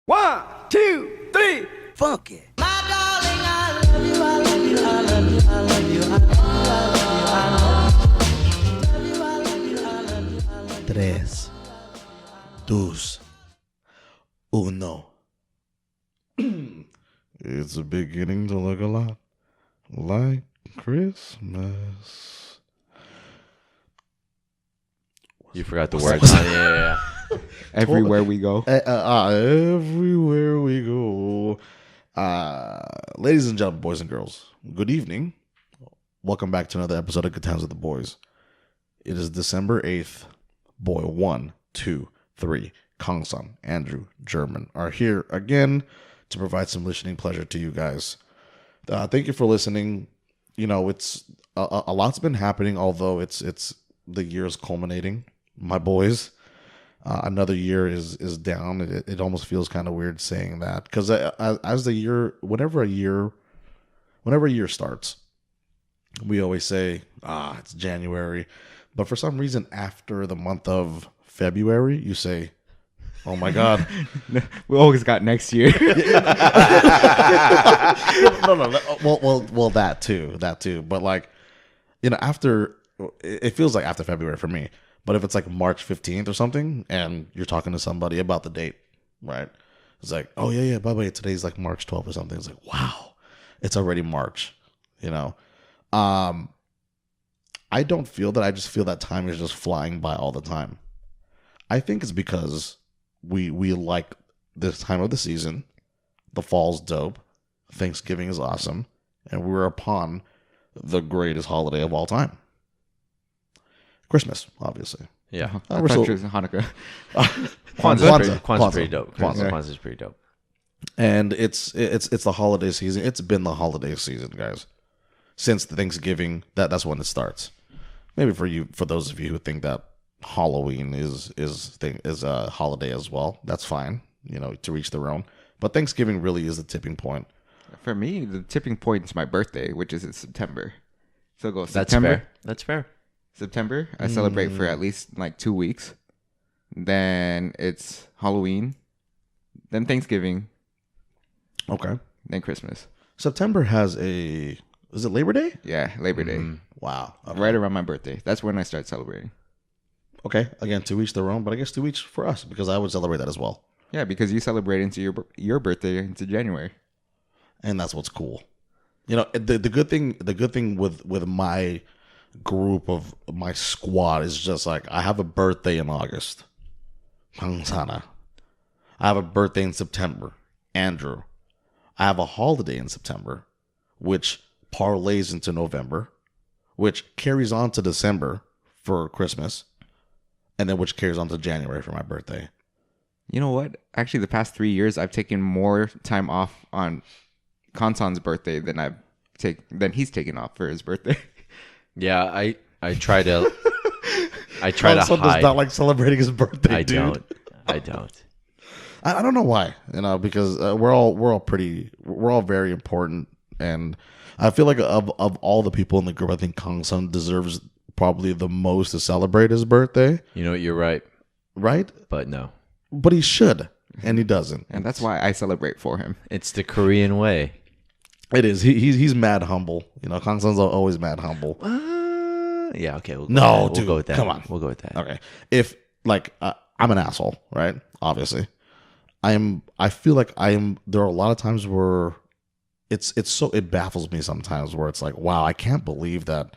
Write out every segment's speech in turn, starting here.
1, 2, 3, funk it. My darling, I love you, I love you, I love you, I love you, I love you, I love you, I love you, I love you. 3, 2, 1. It's beginning to look a lot like Christmas. You forgot the words. Yeah. Everywhere we go. Everywhere we go. Ladies and gentlemen, boys and girls, good evening. Welcome back to another episode of Good Times with the Boys. It is December 8th. Boy 1, 2, 3, Kangsan, Andrew, German are here again to provide some listening pleasure to you guys. Thank you for listening. You know, it's a lot's been happening, although it's the year's culminating. My boys, another year is down. It almost feels kind of weird saying that because as the year, whenever a year starts, we always say, it's January. But for some reason, after the month of February, you say, oh my God. We always got next year. No. Well, that too. But like, you know, it feels like after February for me. But if it's like March 15th or something, and you're talking to somebody about the date, right? It's like, oh yeah, by the way, today's like March 12th or something. It's like, wow, it's already March, you know? I don't feel that. I just feel that time is just flying by all the time. I think it's because we like this time of the season. The fall's dope. Thanksgiving is awesome. And we're upon the greatest holiday of all time. Christmas, obviously. Yeah. I thought it was Hanukkah. Kwanzaa's pretty dope. Kwanzaa's pretty dope. And it's the holiday season. It's been the holiday season, guys. Since the Thanksgiving, that's when it starts. Maybe for those of you who think that Halloween is a holiday as well, that's fine. You know, to each their own. But Thanksgiving really is the tipping point. For me, the tipping point is my birthday, which is in September. So it goes September. That's fair. That's fair. September, I celebrate for at least like 2 weeks. Then it's Halloween. Then Thanksgiving. Okay. Then Christmas. September has is it Labor Day? Yeah, Labor Day. Wow. Okay. Right around my birthday. That's when I start celebrating. Okay. Again, to each their own, but I guess to each for us because I would celebrate that as well. Yeah, because you celebrate into your birthday into January. And that's what's cool. You know, the good thing with my group of my squad is just like I have a birthday in August. Kangsan. I have a birthday in September. Andrew. I have a holiday in September, which parlays into November, which carries on to December for Christmas, and then which carries on to January for my birthday. You know what? Actually, the past 3 years, I've taken more time off on Kangsan's birthday than he's taken off for his birthday. Yeah, I try to hide. does not like celebrating his birthday. I dude. don't. I don't know why. You know, because we're all very important, and I feel like of all the people in the group, I think Kangsan deserves probably the most to celebrate his birthday. You know what? You're right. Right? But no. But he should, and he doesn't. And that's why I celebrate for him. It's the Korean way. It is. He's mad humble. You know, Kangsan's always mad humble. Yeah. Okay. We'll go with that. Come on. We'll go with that. Okay. If like I'm an asshole, right? Obviously, I feel like I am. There are a lot of times where it baffles me sometimes where it's like, wow, I can't believe that.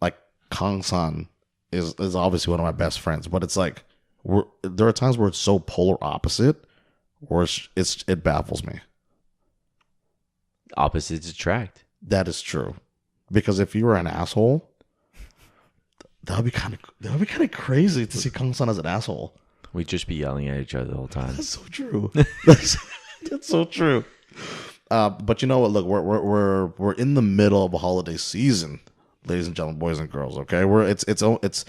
Like Kangsan is obviously one of my best friends, but it's like there are times where it's so polar opposite, where it baffles me. Opposites attract. That is true, because if you were an asshole, that would be kind of crazy to see Kangsan as an asshole. We'd just be yelling at each other the whole time. That's so true. That's so true. But you know what? Look, we're in the middle of a holiday season, ladies and gentlemen, boys and girls. Okay, it's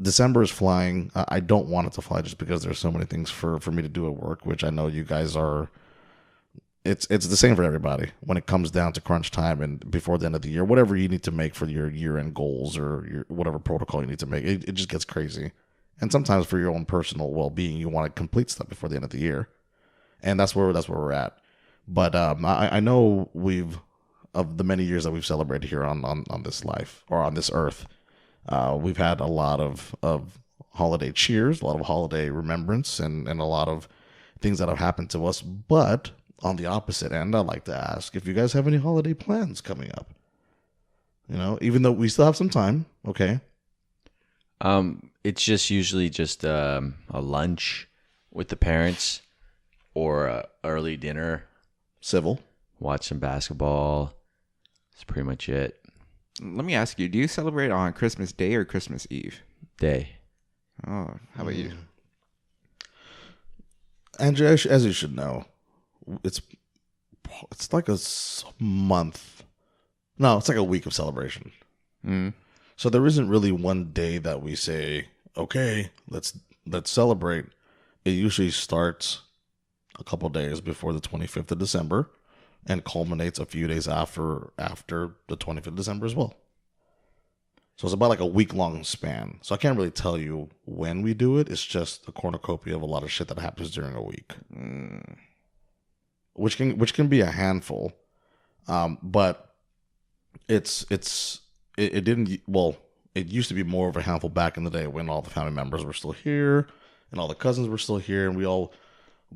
December is flying. I don't want it to fly just because there's so many things for me to do at work, which I know you guys are. It's the same for everybody when it comes down to crunch time and before the end of the year, whatever you need to make for your year-end goals or your whatever protocol you need to make, it just gets crazy. And sometimes for your own personal well-being, you want to complete stuff before the end of the year. and that's where we're at. But I know of the many years that we've celebrated here on this life or on this earth, we've had a lot of holiday cheers, a lot of holiday remembrance, and a lot of things that have happened to us. But on the opposite end, I'd like to ask if you guys have any holiday plans coming up. Even though we still have some time, okay? It's just usually just a lunch with the parents or a early dinner. Civil. Watch some basketball. That's pretty much it. Let me ask you, do you celebrate on Christmas Day or Christmas Eve? Day. Oh, how about you? Andrew, as you should know, it's like a month. No, it's like a week of celebration. So there isn't really one day that we say, okay, let's celebrate. It usually starts a couple days before the 25th of December and culminates a few days after the 25th of December as well. So it's about like a week-long span. So I can't really tell you when we do it. It's just a cornucopia of a lot of shit that happens during a week, which can be a handful. But it didn't. Well, it used to be more of a handful back in the day when all the family members were still here and all the cousins were still here, and we all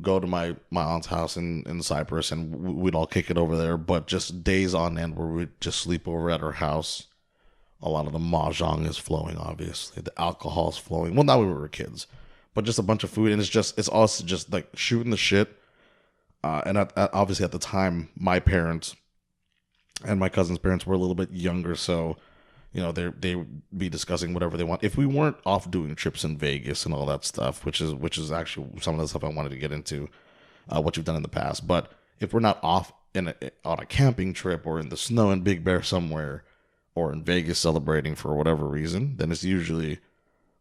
go to my aunt's house in Cyprus, and we'd all kick it over there. But just days on end where we'd just sleep over at her house. A lot of the mahjong is flowing, obviously. The alcohol is flowing. Well, not when we were kids, but just a bunch of food, and it's also just like shooting the shit. And obviously at the time, my parents and my cousin's parents were a little bit younger, so they would be discussing whatever they want. If we weren't off doing trips in Vegas and all that stuff, which is actually some of the stuff I wanted to get into, what you've done in the past. But if we're not off on a camping trip or in the snow in Big Bear somewhere, or in Vegas celebrating for whatever reason, then it's usually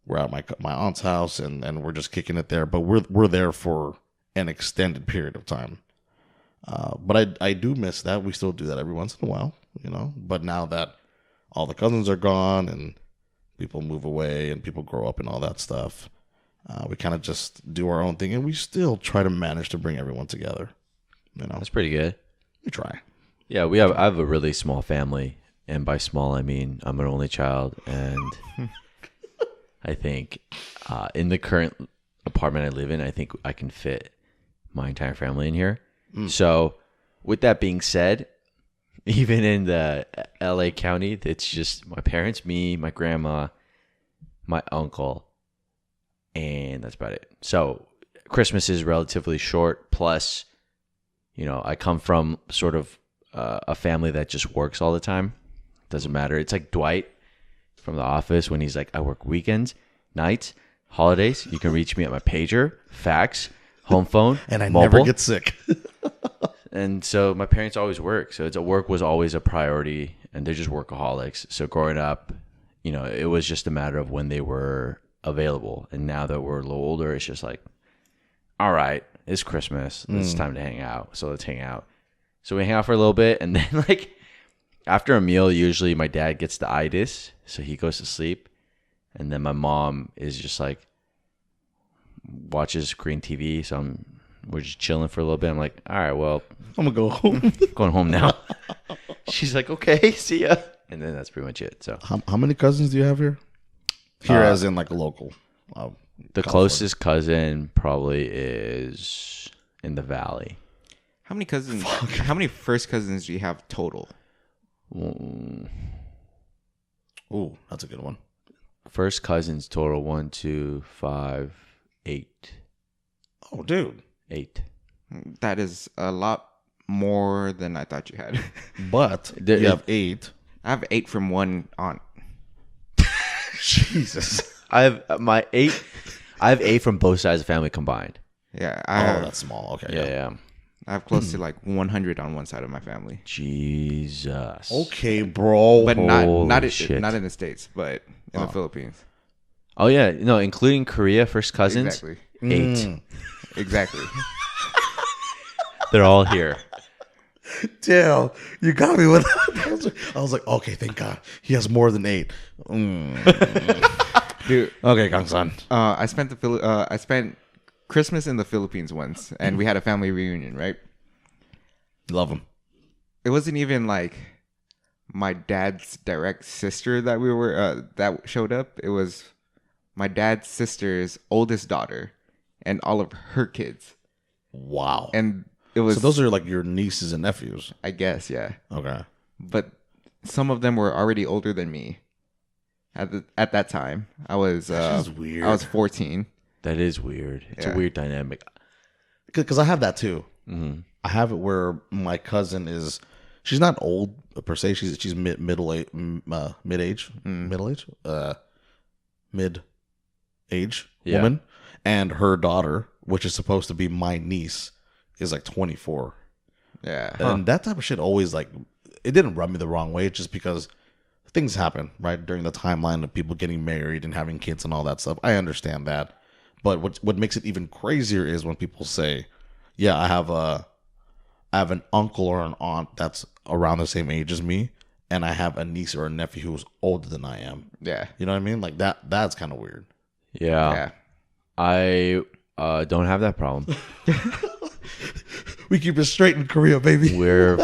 we're at my aunt's house and we're just kicking it there. But we're there for an extended period of time. But I do miss that. We still do that every once in a while, But now that all the cousins are gone and people move away and people grow up and all that stuff, we kind of just do our own thing, and we still try to manage to bring everyone together. That's pretty good. We try. Yeah, I have a really small family. And by small, I mean I'm an only child, and I think in the current apartment I live in, I think I can fit my entire family in here. So with that being said, even in the LA County, it's just my parents, me, my grandma, my uncle, and that's about it. So Christmas is relatively short. Plus, I come from sort of a family that just works all the time. Doesn't matter. It's like Dwight from The Office when he's like, I work weekends, nights, holidays. You can reach me at my pager, fax, home phone, and I mobile. never get sick. And so my parents always work. So work was always a priority, and they're just workaholics. So growing up, it was just a matter of when they were available. And now that we're a little older, it's just like, all right, it's Christmas. It's time to hang out. So let's hang out. So we hang out for a little bit, and then after a meal, usually my dad gets the itis, so he goes to sleep. And then my mom is just watches Korean TV. So we're just chilling for a little bit. I'm like, all right, well, I'm going to go home. Going home now. She's like, okay, see ya. And then that's pretty much it. So how many cousins do you have here? Here as in like a local? The closest cousin probably is in the Valley. How many cousins? How many first cousins do you have total? Ooh, that's a good one. First cousins total 1, 2, 5, 8. Oh, dude. 8. That is a lot more than I thought you had. But you have 8. I have 8 from one aunt. Jesus. I have 8. I have 8 from both sides of the family combined. Yeah. That's small. Okay. Yeah. I have close to 100 on one side of my family. Jesus. Okay, bro. But not in the States, but in the Philippines. Oh yeah, no, including Korea, first cousins. Exactly. 8. Exactly. They're all here. Damn, you got me with that. I was like, okay, thank God. He has more than 8. Dude. Okay, Kangsan. I spent Christmas in the Philippines once, and we had a family reunion, right? Love him. It wasn't even like my dad's direct sister that we were that showed up. It was my dad's sister's oldest daughter and all of her kids. Wow. And it was So those are like your nieces and nephews. I guess, yeah. Okay. But some of them were already older than me at that time. I was That's weird. I was 14. That is weird. It's Yeah. a weird dynamic. Because I have that too. Mm-hmm. I have it where my cousin is. She's not old per se. She's middle age, mid age, mid age Yeah. woman, and her daughter, which is supposed to be my niece, is like 24. Yeah. And that type of shit always like it didn't rub me the wrong way, just because things happen right during the timeline of people getting married and having kids and all that stuff. I understand that, but what makes it even crazier is when people say, "Yeah, I have an uncle or an aunt that's around the same age as me, and I have a niece or a nephew who's older than I am." Yeah. You know what I mean? Like that's kind of weird. Yeah. Yeah. I don't have that problem. We keep it straight in Korea, baby. We're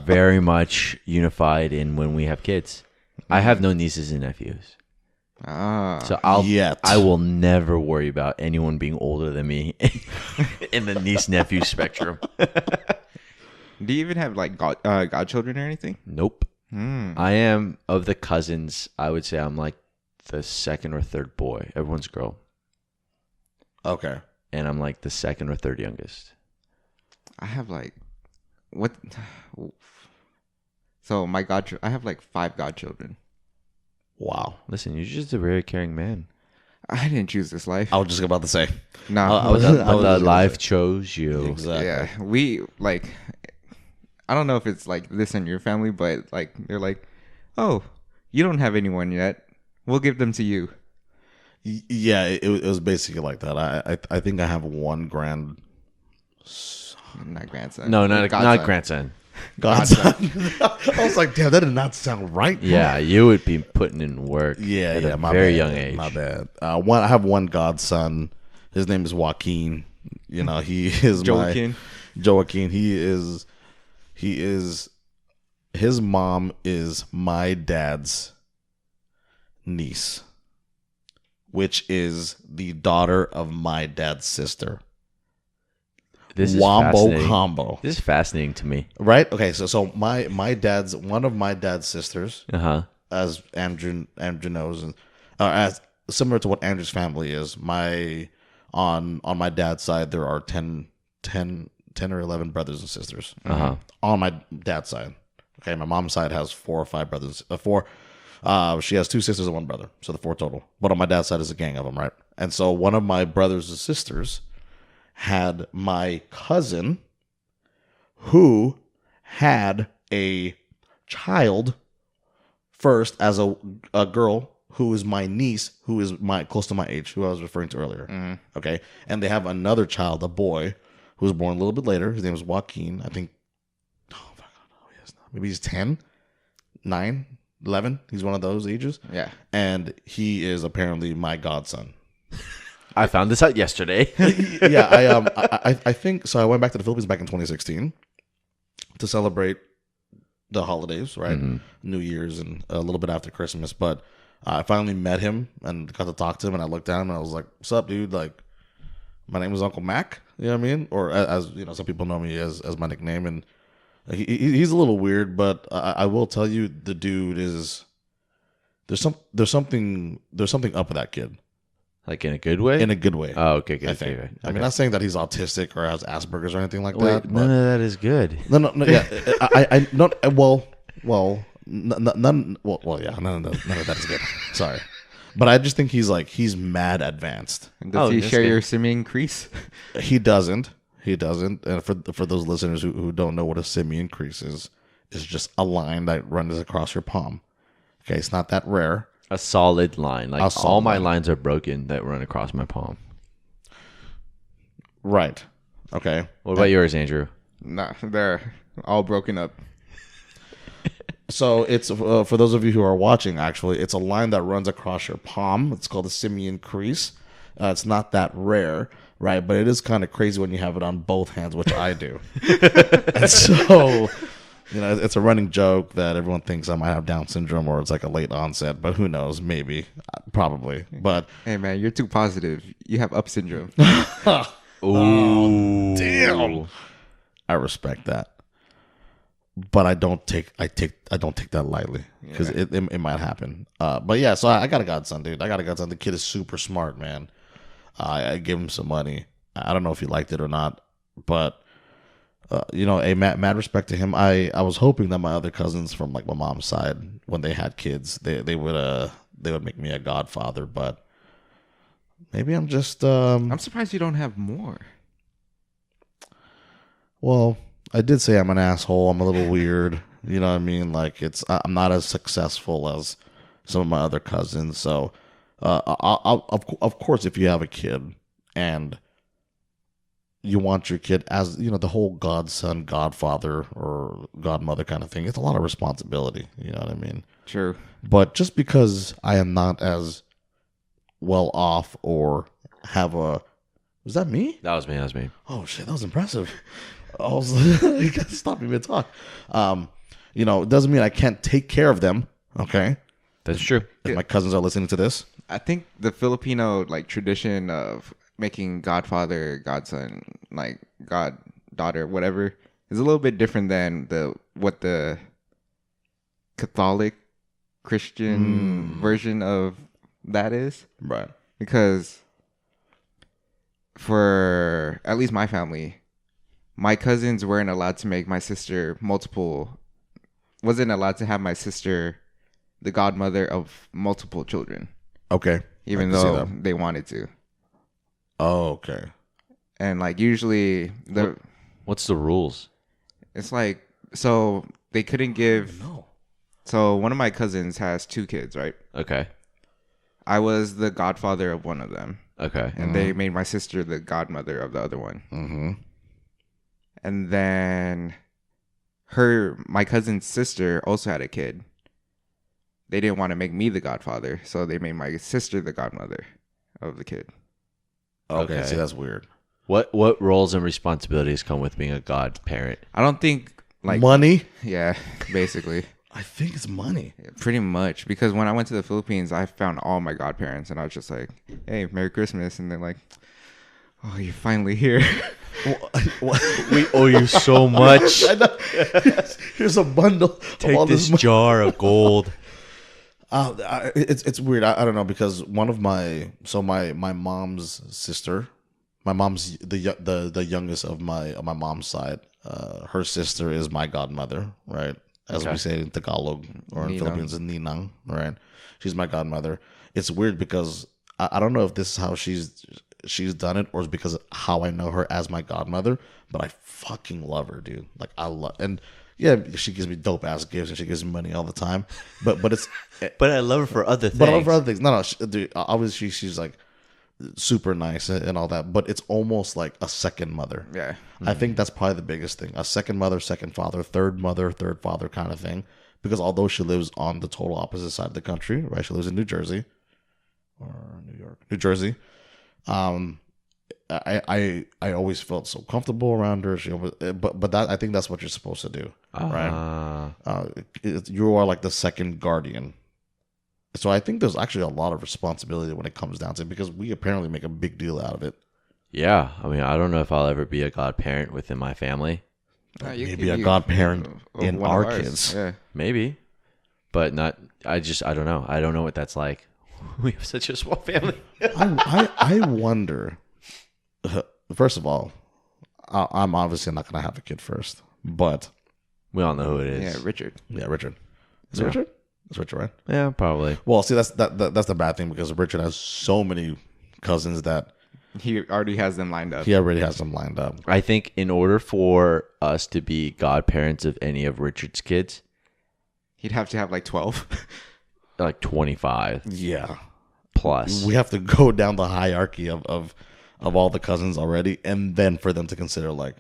very much unified in when we have kids. I have no nieces and nephews. Ah. So Yet. I will never worry about anyone being older than me in the niece nephew spectrum. Do you even have like godchildren or anything? Nope. I am of the cousins. I would say I'm like the second or third boy. Everyone's girl, Okay. and I'm like the second or third youngest. I have like what? So I have like 5 godchildren. Wow. Listen, you're just a very caring man. I didn't choose this life. I was just about to say. No. I was But just gonna life say. chose you. Exactly. Yeah, we like. I don't know if it's like this in your family, but like they're like, "Oh, you don't have anyone yet. We'll give them to you." Yeah, it was basically like that. I think I have one Not grandson. No, not Godson. grandson. godson. I was like, damn, that did not sound right. Yeah, you would be putting in work. Yeah, at yeah. a My very bad, young age. My bad. I have one godson. His name is Joaquin. You know, he is Joaquin. Joaquin. He is. His mom is my dad's niece, which is the daughter of my dad's sister. This is Wombo fascinating. combo, This is fascinating to me. right? Okay, so my dad's one of my dad's sisters, Uh-huh. as Andrew knows, and as similar to what Andrew's family is. On my dad's side, there are 10 or 11 brothers and sisters. Uh-huh. On my dad's side, okay, my mom's side has 4 or 5 brothers. She has 2 sisters and 1 brother, so the 4 total. But on my dad's side is a gang of them, right? And so one of my brothers and sisters had my cousin, who had a child first as a girl who is my niece, who is close to my age, who I was referring to earlier. Okay, and they have another child, a boy, who was born a little bit later. His name is Joaquin. I think. Oh, I don't know. Maybe he's 10, 9, 11. He's one of those ages. Yeah. And he is apparently my godson. I found this out yesterday. Yeah, I think so. I went back to the Philippines back in 2016 to celebrate the holidays, right? New Year's and a little bit after Christmas. But I finally met him and got to talk to him, and I looked at him and I was like, "What's up, dude? Like, my name is Uncle Mac." You know what I mean? Or as you know, some people know me as my nickname, and he's a little weird, but I will tell you, the dude is there's something up with that kid. Like in a good way? In a good way. Oh, okay, good. I think. Okay. I mean, not saying that he's autistic or has Asperger's or anything like Wait, that. none But of that is good. no, yeah. I not well, none. Well, yeah, none of that is good. Sorry, but I just think he's mad advanced. Does he that's share good. your simian crease? He doesn't. And for those listeners who don't know what a simian crease is just a line that runs across your palm. Okay, it's not that rare. A solid line. Like A solid all my line. lines are broken that run across my palm. Right. Okay. What about yours, Andrew? Nah, they're all broken up. So it's for those of you who are watching. Actually, it's a line that runs across your palm. It's called a simian crease. It's not that rare, right? But it is kind of crazy when you have it on both hands, which I do. And so, it's a running joke that everyone thinks I might have Down syndrome or it's like a late onset, but who knows? Maybe, probably. But Hey man, you're too positive. You have up syndrome. Ooh. damn, I respect that, but I don't take that lightly because it might happen. But yeah, so I got a godson, dude. I got a godson. The kid is super smart, man. I gave him some money. I don't know if he liked it or not, but mad respect to him. I was hoping that my other cousins from like my mom's side, when they had kids, they would make me a godfather, but maybe I'm just I'm surprised you don't have more. well, I did say I'm an asshole. I'm a little weird. You know what I mean? Like I'm not as successful as some of my other cousins. So, of course, if you have a kid and you want your kid as the whole godson, godfather, or godmother kind of thing, it's a lot of responsibility. You know what I mean? True. But just because I am not as well off or have a, was that me? That was me. Oh shit, that was impressive. I was you gotta stop me mid talk. It doesn't mean I can't take care of them. Okay, That's true. if my cousins are listening to this, I think the Filipino like tradition of making godfather, godson, like goddaughter, whatever, is a little bit different than what the Catholic Christian version of that is. right? Because for at least my family, my cousins weren't allowed to make my sister wasn't allowed to have my sister the godmother of multiple children, Okay, even I can see though that. they wanted to. Oh, okay. And like usually What's the rules? it's like, so they couldn't give. No. So one of my cousins has 2 kids, right? Okay. I was the godfather of one of them, Okay. and they made my sister the godmother of the other one. Mm-hmm. And then my cousin's sister also had a kid. They didn't want to make me the godfather, so they made my sister the godmother of the kid. Okay. Okay. See, that's weird. What roles and responsibilities come with being a godparent? I don't think like Money. yeah, basically. I think it's money. Pretty much, because when I went to the Philippines, I found all my godparents, and I was just like, "Hey, Merry Christmas!" And they're like, "Oh, you're finally here." We owe you so much. I know. Here's a bundle. of all Take this money. jar of gold. It's weird. I don't know, because one of my mom's sister, my mom's the youngest of my mom's side. Her sister is my godmother, right? As we say in Tagalog or in Ninang. Philippines, in Ninang, right? She's my godmother. It's weird because I don't know if this is how she's done it or it's because of how I know her as my godmother, but I fucking love her, dude. Like I love, and yeah, she gives me dope ass gifts and she gives me money all the time. But it's But I love her for other things. but I love her other things. No, dude, obviously she's like super nice and all that, but it's almost like a second mother. Yeah. I think that's probably the biggest thing. A second mother, second father, third mother, third father kind of thing. Because although she lives on the total opposite side of the country, right? She lives in New Jersey or New Jersey. I always felt so comfortable around her. She always, but that I think that's what you're supposed to do, right? You are like the second guardian. So I think there's actually a lot of responsibility when it comes down to it because we apparently make a big deal out of it. Yeah. I mean, I don't know if I'll ever be a godparent within my family. Maybe a godparent in one of our ours. kids. Yeah. Maybe. But not, I don't know. I don't know what that's like. We have such a small family. I wonder. First of all, I'm obviously not going to have a kid first, but We all know who it is. Yeah, Richard. yeah, Richard. Is it Yeah. Richard? It's Richard, right? Yeah, probably. Well, see, that's the bad thing because Richard has so many cousins that He already has them lined up. he already has them lined up. I think in order for us to be godparents of any of Richard's kids, He'd have to have like 12. like 25 Yeah, plus. we have to go down the hierarchy of all the cousins already, and then for them to consider like,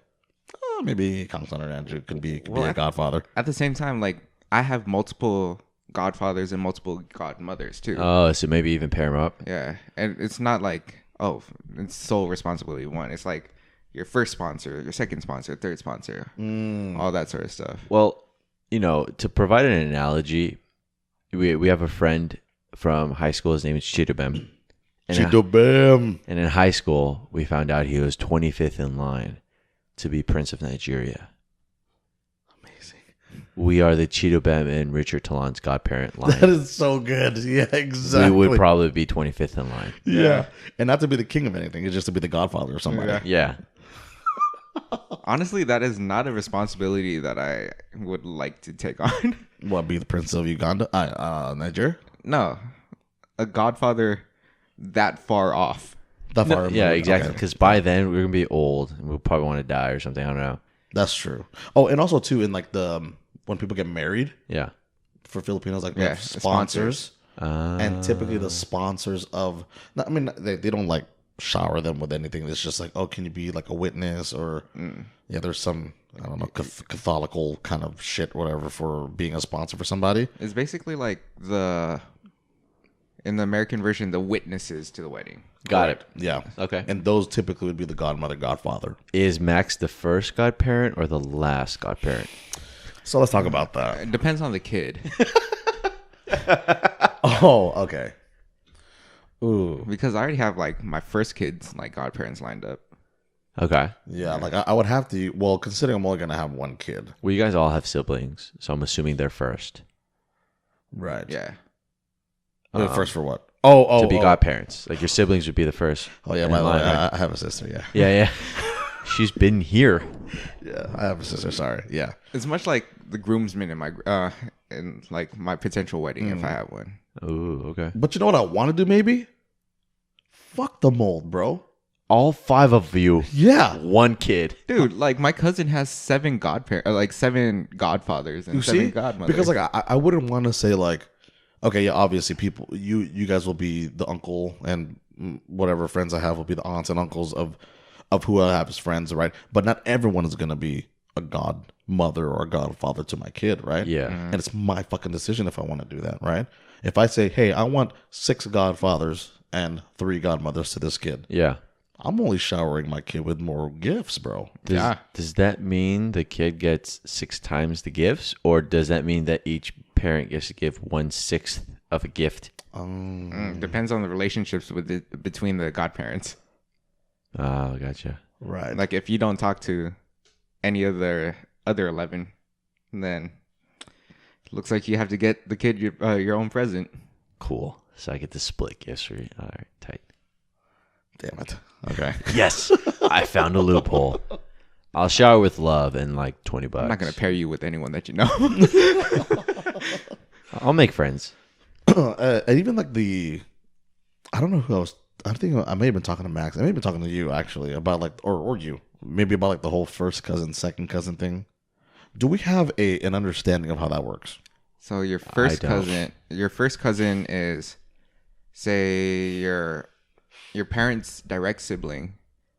oh, maybe Kangsan or Andrew could be a godfather. At the same time, like, I have multiple godfathers and multiple godmothers too. Oh, so maybe even pair them up. Yeah. And it's not like oh, it's sole responsibility of one. It's like your first sponsor, your second sponsor, third sponsor, all that sort of stuff. Well, to provide an analogy, we have a friend from high school. His name is Chidubem. Chidubem. And in high school, we found out he was 25th in line to be Prince of Nigeria. Amazing. We are the Chidubem and Richard Talon's godparent line. That is so good. Yeah, exactly. We would probably be 25th in line. Yeah. And not to be the king of anything. It's just to be the godfather of somebody. Yeah. Honestly, that is not a responsibility that I would like to take on. What, be the prince of Uganda? Nigeria? No, a godfather that far off. That far Yeah, removed. exactly. Okay. Because by then, we're going to be old and we'll probably want to die or something. I don't know. That's true. Oh, and also, too, in like when people get married, Yeah. for Filipinos, like, they Yeah, have sponsors. Uh, And typically the sponsors of, I mean, they don't like shower them with anything. It's just like, oh, can you be like a witness? Or, yeah, there's some, I don't know, Catholical kind of shit, whatever, for being a sponsor for somebody. It's basically like in the American version, the witnesses to the wedding. Got it. Yeah. Okay. And those typically would be the godmother, godfather. Is Max the first godparent or the last godparent? So let's talk about that. It depends on the kid. Oh, okay. Ooh. Because I already have like my first kids, like godparents lined up. Okay. Yeah, like I would have to, well, considering I'm only going to have one kid. Well, you guys all have siblings, so I'm assuming they're first Right. Yeah. First for what? Oh, to be godparents. Like your siblings would be the first. Oh, yeah, in by the way, line, right? I have a sister, yeah. Yeah. She's been here. Yeah, I have a sister, sorry. Yeah. It's much like the groomsmen in like my potential wedding if I have one. Ooh, okay. But you know what I want to do maybe? Fuck the mold, bro. All 5 of you, Yeah. one kid. Dude, like my cousin has 7 godparents, like 7 godfathers and You 7 see? godmothers. Because like I wouldn't want to say like, okay, yeah, obviously people, you guys will be the uncle and whatever friends I have will be the aunts and uncles of who I have as friends, right? But not everyone is going to be a godmother or a godfather to my kid, right? Yeah. And it's my fucking decision if I want to do that, right? If I say, hey, I want 6 godfathers and 3 godmothers to this kid, Yeah. I'm only showering my kid with more gifts, bro. Does that mean the kid gets 6 times the gifts, or does that mean that each parent gets to give 1/6 of a gift? Depends on the relationships between the godparents. Oh, gotcha. Right. Like if you don't talk to any of the other 11, then it looks like you have to get the kid your own present. Cool. So I get to split gifts for you. All right, tight. Damn it. Okay. Yes, I found a loophole. I'll shower with love and like $20. I'm not gonna pair you with anyone that you know. I'll make friends. And even like I don't know who I think I may have been talking to Max. I may have been talking to you actually about like, or you, maybe about like the whole first cousin, second cousin thing. Do we have an understanding of how that works? So your I first don't. cousin is, say your parents' direct sibling,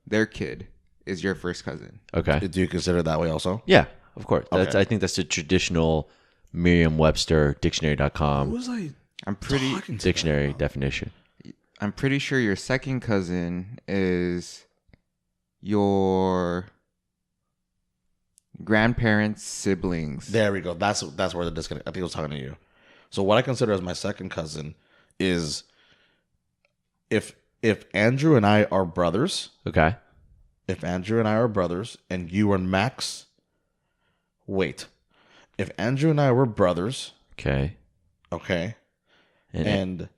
their kid is your first cousin. Okay. Do you consider it that way also? Yeah, of course. That's. Okay. I think that's the traditional Merriam-Webster dictionary.com was I I'm pretty talking to? dictionary definition. I'm pretty sure your second cousin is your grandparents' siblings. There we go. That's where the disconnect. I think I was talking to you. So what I consider as my second cousin is if Andrew and I are brothers, Okay. if Andrew and I are brothers, and you and Max, wait. If Andrew and I were brothers, Okay. okay, And, and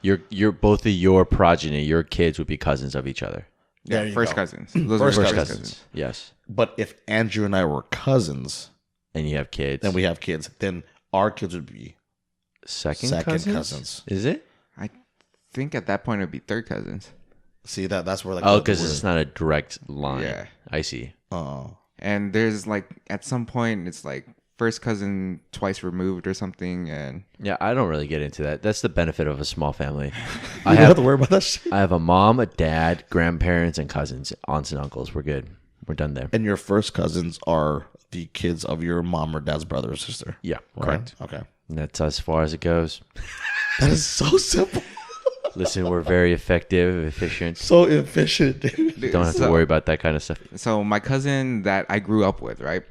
you're both of your progeny, your kids would be cousins of each other. there Yeah, you first go. cousins. Those First are First first cousins. Yes. But if Andrew and I were cousins, And you have kids. and we have kids, then our kids would be second second cousins? Is it? I think at that point it would be third cousins. See that's where like Oh, the because weird- it's not a direct line. Yeah. I see. Oh. And there's like at some point it's like first cousin twice removed or something, and Yeah, I don't really get into that. That's the benefit of a small family. You don't have to worry about that shit. I have a mom, a dad, grandparents, and cousins, aunts and uncles. We're good. We're done there. And your first cousins are the kids of your mom or dad's brother or sister. Yeah, Right? correct. Okay. And that's as far as it goes. That is so simple. Listen, we're very effective, efficient. So efficient, dude. Don't have to worry about that kind of stuff. So my cousin that I grew up with, right,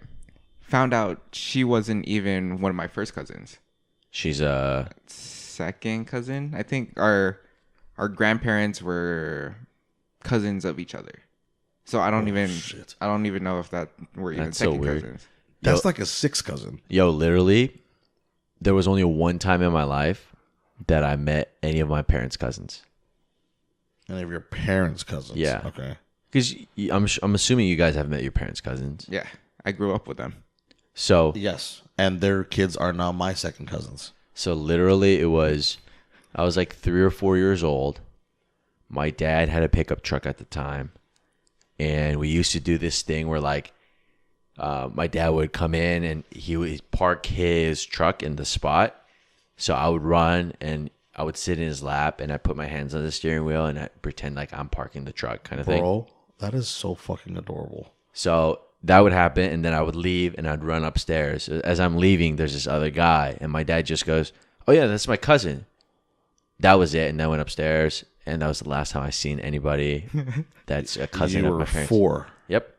found out she wasn't even one of my first cousins. She's Second cousin. I think our grandparents were cousins of each other. So I don't even know if that were even That's so second weird. cousins. That's like a sixth cousin. Yo, literally, there was only one time in my life that I met any of my parents' cousins. Any of your parents' cousins? Yeah. Okay. Because I'm assuming you guys have met your parents' cousins. Yeah, I grew up with them. So Yes, and their kids are now my second cousins. So literally, I was like 3 or 4 years old. My dad had a pickup truck at the time, and we used to do this thing where like my dad would come in and he would park his truck in the spot. So I would run and I would sit in his lap and I put my hands on the steering wheel and I pretend like I'm parking the truck kind of thing. Bro, that is so fucking adorable. So that would happen, and then I would leave and I'd run upstairs. As I'm leaving, there's this other guy, and my dad just goes, "Oh yeah, that's my cousin." That was it, and I went upstairs, and that was the last time I seen anybody that's a cousin You of were my parents. 4. Yep.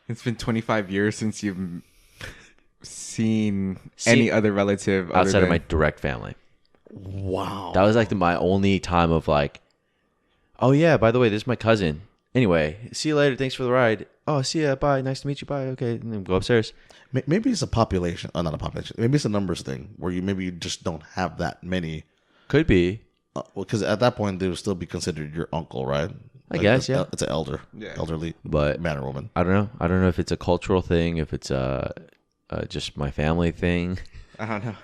It's been 25 years since you've seen any other relative other Outside of than- my direct family. Wow. That was like my only time of like, oh yeah, by the way, this is my cousin. Anyway, see you later. Thanks for the ride. Oh, see ya. Bye. Nice to meet you. Bye. Okay. And then go upstairs. Maybe it's a population. Oh, not a population. Maybe it's a numbers thing where you just don't have that many. Could be. Because at that point, they would still be considered your uncle, right? I guess, yeah. It's an Yeah. elderly But man or woman. I don't know. I don't know if it's a cultural thing, if it's just my family thing. I don't know.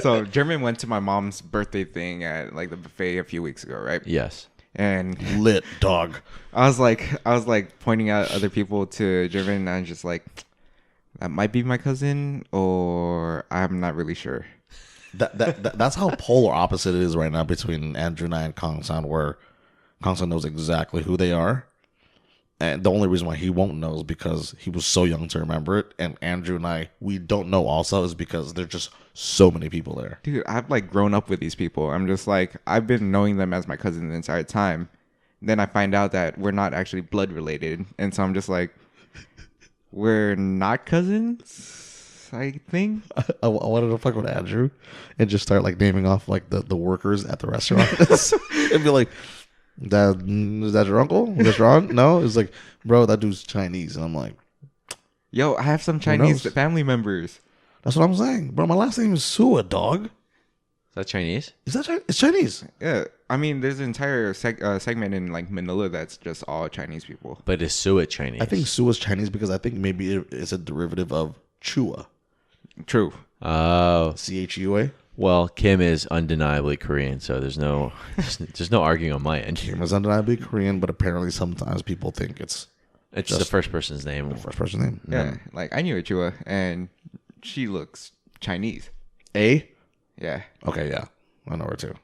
So German went to my mom's birthday thing at like the buffet a few weeks ago, right? Yes. And Lit dog. I was like pointing out other people to German, and I was just like, that might be my cousin, or I'm not really sure. That's how polar opposite it is right now between Andrew and I and Kangsan, where Kangsan knows exactly who they are. And the only reason why he won't know is because he was so young to remember it. And Andrew and I, we don't know also is because there's just so many people there. Dude, I've like grown up with these people. I'm just like, I've been knowing them as my cousin the entire time. Then I find out that we're not actually blood related. And so I'm just like, we're not cousins, I think. I wanted to fuck with Andrew and just start like naming off like the workers at the restaurant and be like, is that your uncle? Is that your aunt? No, it's like, bro, that dude's Chinese. And I'm like, Yo, I have some Chinese knows? family members. that's what I'm saying, bro. My last name is Sua, dog. Is that Chinese? Is that It's Chinese? Yeah, I mean, there's an entire segment in like Manila that's just all Chinese people. But is Suet Chinese? I think Sua's Chinese because I think maybe it's a derivative of Chua. True. Oh. CHUA. Well, Kim is undeniably Korean, so there's no arguing on my end. Kim is undeniably Korean, but apparently sometimes people think it's It's Just the first person's name. the first person name. Yeah, like I knew a Chua, and she looks Chinese. A? Yeah, Okay, yeah. I know her too.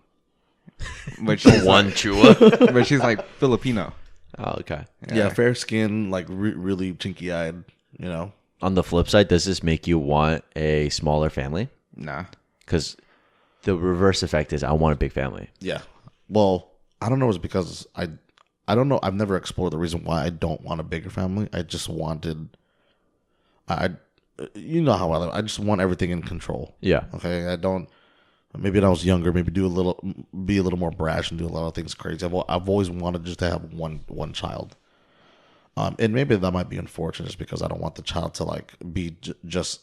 but she's One like, Chua. but she's like Filipino. Oh, okay. Yeah, fair skin, like really chinky eyed, you know. On the flip side, does this make you want a smaller family? Nah. Because the reverse effect is I want a big family. Yeah. Well, I don't know. It's because I don't know. I've never explored the reason why I don't want a bigger family. I just wanted, you know how I live. I just want everything in control. Yeah. Okay. I don't. Maybe when I was younger, maybe be a little more brash and do a lot of things crazy. I've always wanted just to have one child. And maybe that might be unfortunate, just because I don't want the child to like be just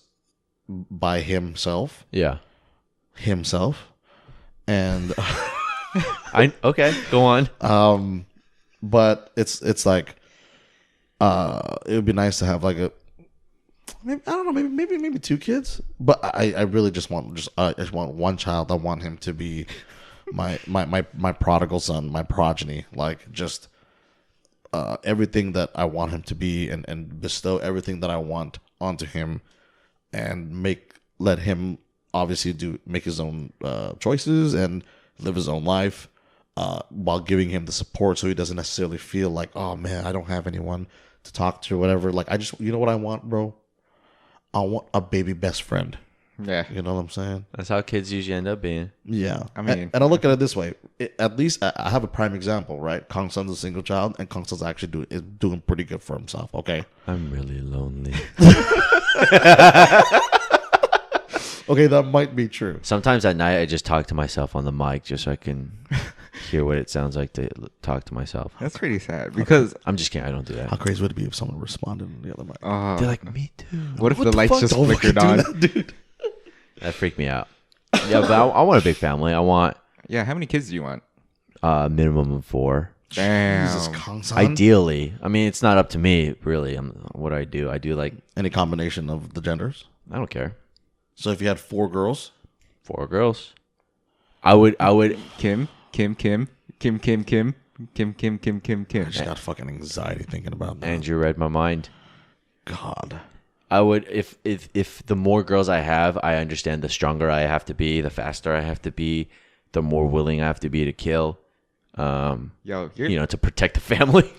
by himself. Yeah. And Okay, go on. but it's like it would be nice to have like maybe, I don't know, maybe 2 kids, but I really just want one child. I want him to be my prodigal son, my progeny, like just everything that I want him to be, and bestow everything that I want onto him, and let him obviously make his own choices and live his own life, while giving him the support so he doesn't necessarily feel like, oh man, I don't have anyone to talk to or whatever. Like, you know what I want, bro? I want a baby best friend. Yeah. You know what I'm saying? That's how kids usually end up being. Yeah. I mean- and I look at it this way. At least I have a prime example, right? Kangsan's a single child, and Kangsan's actually doing pretty good for himself. Okay. I'm really lonely. Okay, that might be true. Sometimes at night I just talk to myself on the mic just so I can hear what it sounds like to talk to myself. That's pretty sad because I'm just kidding. I don't do How that. crazy would it be if someone responded on the other mic? They're like, me too. what if the lights just Don't flickered fucking on? do that, dude. That freaked me out. Yeah, but I want a big family. I want Yeah, how many kids do you want? a minimum of 4. Damn. Jesus, Kangsan. Ideally. I mean, it's not up to me, really. What I do like, Any combination of the genders. I don't care. So if you had 4 girls, 4 girls. I would. Kim. I just got fucking anxiety thinking about that. Andrew read my mind. God. I would if the more girls I have, I understand the stronger I have to be, the faster I have to be, the more willing I have to be to kill. Yo, you're To protect the family.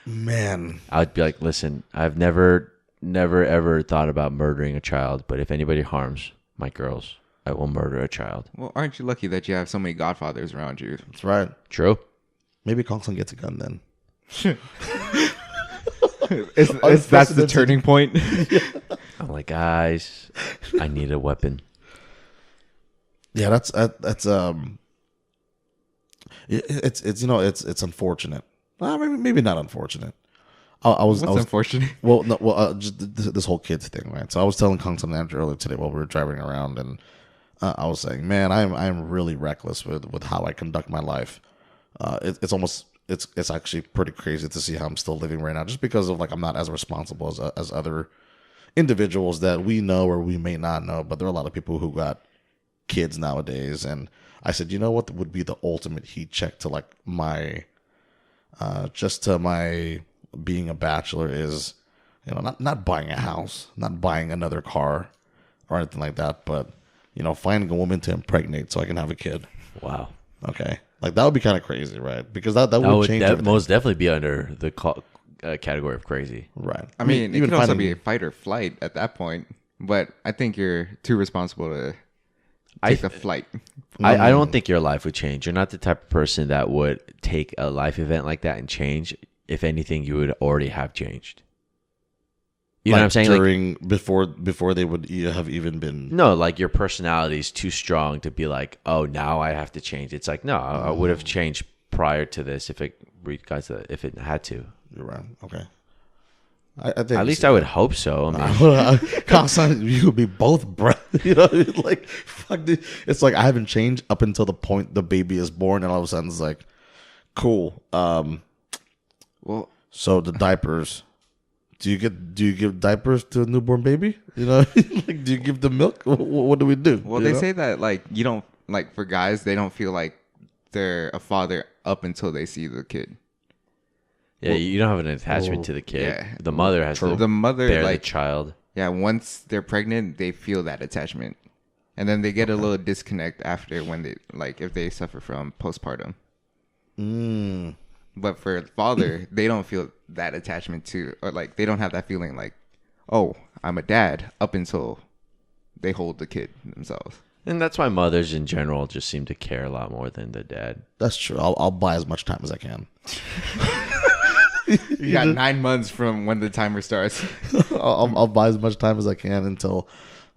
Man. I would be like, listen, I've never ever thought about murdering a child, but if anybody harms my girls, I will murder a child. Well, aren't you lucky that you have so many godfathers around you? That's right. True. Maybe Kangsan gets a gun then. That's the turning point. I'm like, guys, I need a weapon. Yeah, that's it's unfortunate. Well, maybe not unfortunate. I was unfortunate? Well, no, just this whole kids thing, right? So I was telling Kangsan and Andrew earlier today while we were driving around, and I was saying, man, I'm really reckless with how I conduct my life. It's actually pretty crazy to see how I'm still living right now, just because of I'm not as responsible as other individuals that we know or we may not know. But there are a lot of people who got kids nowadays, and I said, you know what would be the ultimate heat check to my being a bachelor is, not buying a house, not buying another car or anything like that, but finding a woman to impregnate so I can have a kid. Wow. Okay, that would be kind of crazy, right? Because that would change everything. most definitely be under the category of crazy. Right. I mean, it could also be a fight or flight at that point, but I think you're too responsible to take the flight. I don't think your life would change. You're not the type of person that would take a life event like that and change. If anything, you would already have changed. You know what I'm saying? Before they would have even been. No, your personality is too strong to be like, oh, now I have to change. It's like, no, I would have changed prior to this if it had to. You're right. Okay. I think at least I would hope so. I mean, Kangsan, you would be both breath. Fuck. Dude. It's like I haven't changed up until the point the baby is born, and all of a sudden it's like, cool. Well, so the diapers. Do you give diapers to a newborn baby? Do you give them milk? What do we do? Well, they say that you don't for guys, they don't feel like they're a father up until they see the kid. yeah, you don't have an attachment to the kid. Yeah. The mother has to The mother bear the child. Yeah, once they're pregnant, they feel that attachment, and then they get a little disconnect after when they if they suffer from postpartum. But for father, they don't feel that attachment to, or they don't have that feeling oh, I'm a dad up until they hold the kid themselves. And that's why mothers in general just seem to care a lot more than the dad. That's true. I'll buy as much time as I can. You got 9 months from when the timer starts. I'll buy as much time as I can until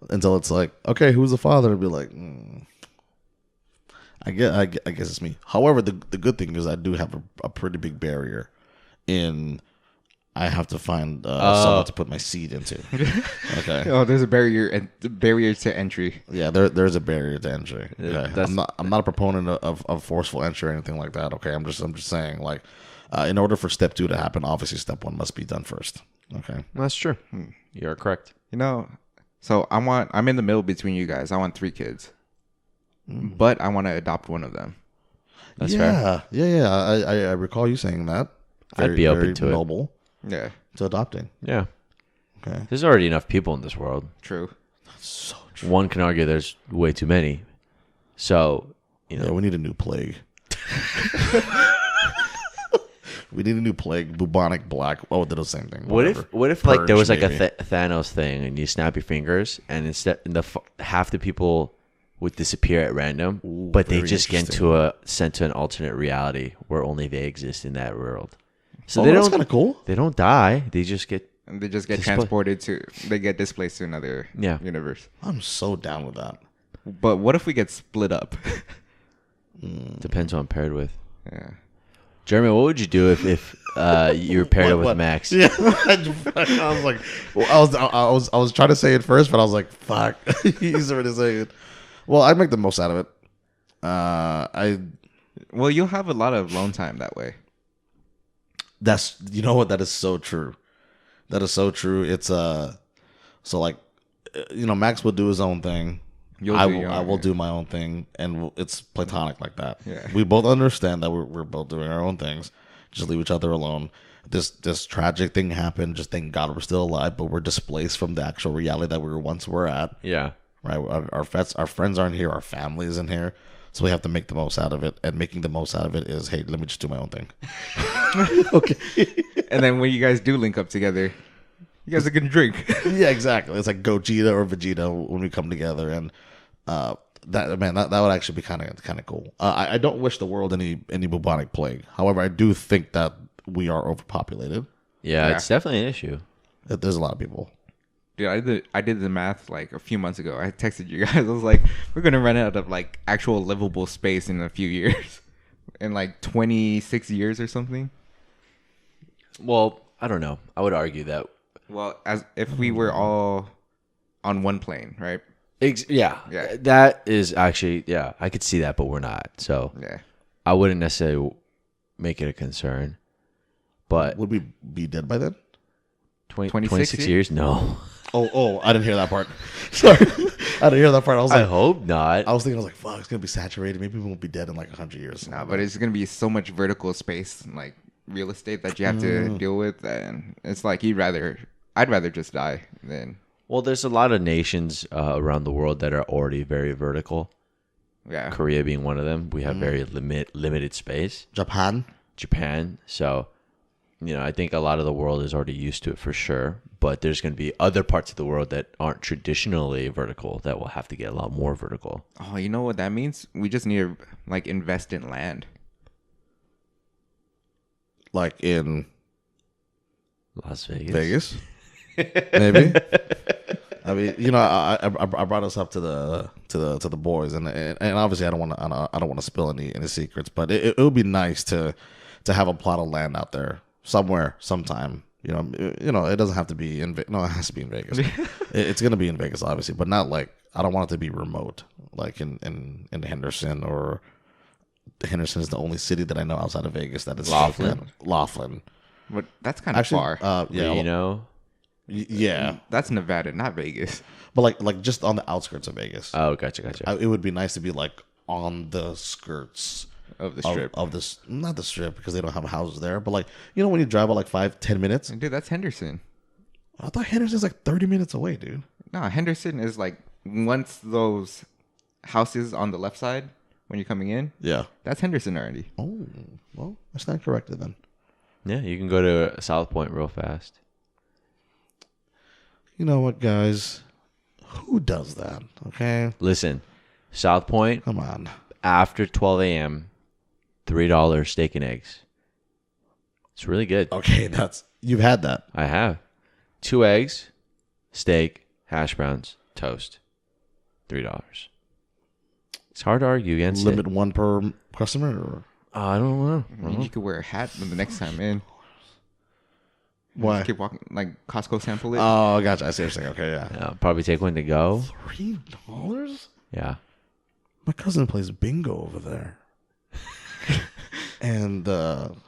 it's like, okay, who's the father? And be like, I guess it's me. However, the good thing is I do have a pretty big barrier in I have to find someone to put my seed into. Okay. Oh, there's a barrier to entry. Yeah, there's a barrier to entry. Okay. I'm not a proponent of forceful entry or anything like that. Okay, I'm just saying in order for step 2 to happen, obviously step 1 must be done first. Okay. That's true. You're correct. So I'm in the middle between you guys. I want 3 kids. But I want to adopt one of them. That's fair. Yeah. I recall you saying that. I'd be open to noble Yeah. to adopting. Yeah. Okay. There's already enough people in this world. True. That's so true. One can argue there's way too many. So, Yeah, we need a new plague. We need a new plague. Bubonic black. Oh, did the same thing. What Whatever. if like there was like Purge, a maybe. Thanos thing, and you snap your fingers, and instead half the people would disappear at random, Ooh, but they very just get sent to an alternate reality where only they exist in that world. So Oh, they that's don't kind of cool. they don't die. They just get And they just get they get displaced to another Yeah. universe. I'm so down with that. But what if we get split up? depends on who I'm paired with. Yeah. Jeremy, what would you do if you were paired up with What? Max? Yeah, I was like, well, I was trying to say it first, but I was like, fuck, he's already saying it. Well, I'd make the most out of it. Well, you'll have a lot of alone time that way. That's, you know what, that is so true. That is so true. It's so like, Max will do his own thing. I will do my own thing, and it's platonic like that. Yeah. We both understand that we're both doing our own things. Just leave each other alone. This tragic thing happened. Just thank God we're still alive, but we're displaced from the actual reality that we once were at. Yeah. Right. Our friends aren't here. Our family isn't here. So we have to make the most out of it. And making the most out of it is, hey, let me just do my own thing. Okay. And then when you guys do link up together, you guys are gonna drink. Yeah, exactly. It's like Gogeta or Vegeta when we come together, and that would actually be kind of cool. I don't wish the world any bubonic plague. However, I do think that we are overpopulated. Yeah, Yeah. it's definitely an issue. There's a lot of people. Dude, I did the math like a few months ago. I texted you guys. I was like, we're gonna run out of like actual livable space in a few years, in like 26 years or something. Well, I don't know. I would argue that. Well, as if we were all on one plane, right? Yeah, Yeah. that is actually, yeah, I could see that, but we're not. So Yeah. I wouldn't necessarily make it a concern. But Would we be dead by then? 26 26 years? No. Oh, I didn't hear that part. Sorry, I didn't hear that part. I was I like, hope not. I was thinking, fuck, it's gonna be saturated. Maybe we won't be dead in like 100 years. Nah, but it's gonna be so much vertical space, and, like real estate that you have to deal with, and it's like I'd rather just die than Well, there's a lot of nations around the world that are already very vertical. yeah. Korea being one of them. We have very limited space. Japan. Japan. So, I think a lot of the world is already used to it for sure. But there's going to be other parts of the world that aren't traditionally vertical that will have to get a lot more vertical. Oh, you know what that means? We just need to like invest in land. Like in Las Vegas. Vegas, maybe. I mean, I brought us up to the boys, and obviously I don't want to spill any secrets, but it would be nice to have a plot of land out there somewhere, sometime. It doesn't have to be it has to be in Vegas. It's gonna be in Vegas, obviously, but not like, I don't want it to be remote, like in Henderson, or Henderson is the only city that I know outside of Vegas that is Laughlin. But that's kind of Actually, far. yeah, yeah, That's Nevada, not Vegas. but like just on the outskirts of Vegas. Oh, gotcha. It would be nice to be like on the skirts Of the strip. of this, not the strip because they don't have houses there, but like, when you drive about like 5-10 minutes. Dude, that's Henderson. I thought Henderson's like 30 minutes away, dude. No, Henderson is like once those houses on the left side when you're coming in. Yeah. That's Henderson already. Oh, well, that's not corrected then. Yeah, you can go to South Point real fast. You know what, guys? Who does that? Okay, Listen, South Point, come on. after 12 a.m., $3 steak and eggs. It's really good. Okay, you've had that. I have 2 eggs, steak, hash browns, toast. $3. It's hard to argue against Limit it. one per customer, or I don't know. You could wear a hat the next time in. why? Just keep walking, like Costco sample it. Oh, gotcha. I see what you're saying. Okay, yeah. Yeah, probably take one to go. $3? Yeah. My cousin plays bingo over there. And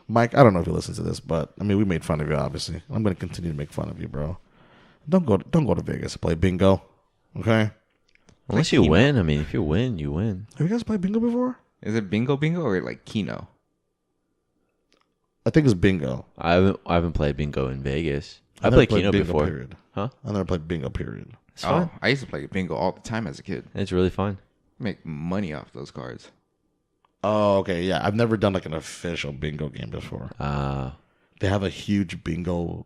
Mike, I don't know if you listen to this, but I mean, we made fun of you. Obviously, I'm going to continue to make fun of you, bro. Don't go to Vegas to play bingo, okay? Unless you win. I mean, if you win, you win. Have you guys played bingo before? Is it bingo or like Keno? I think it's bingo. I haven't played bingo in Vegas. I never played Keno bingo, before. Period. Huh? I never played bingo. Period. It's fun. I used to play bingo all the time as a kid. It's really fun. Make money off those cards. Oh, okay, yeah. I've never done like an official bingo game before. They have a huge bingo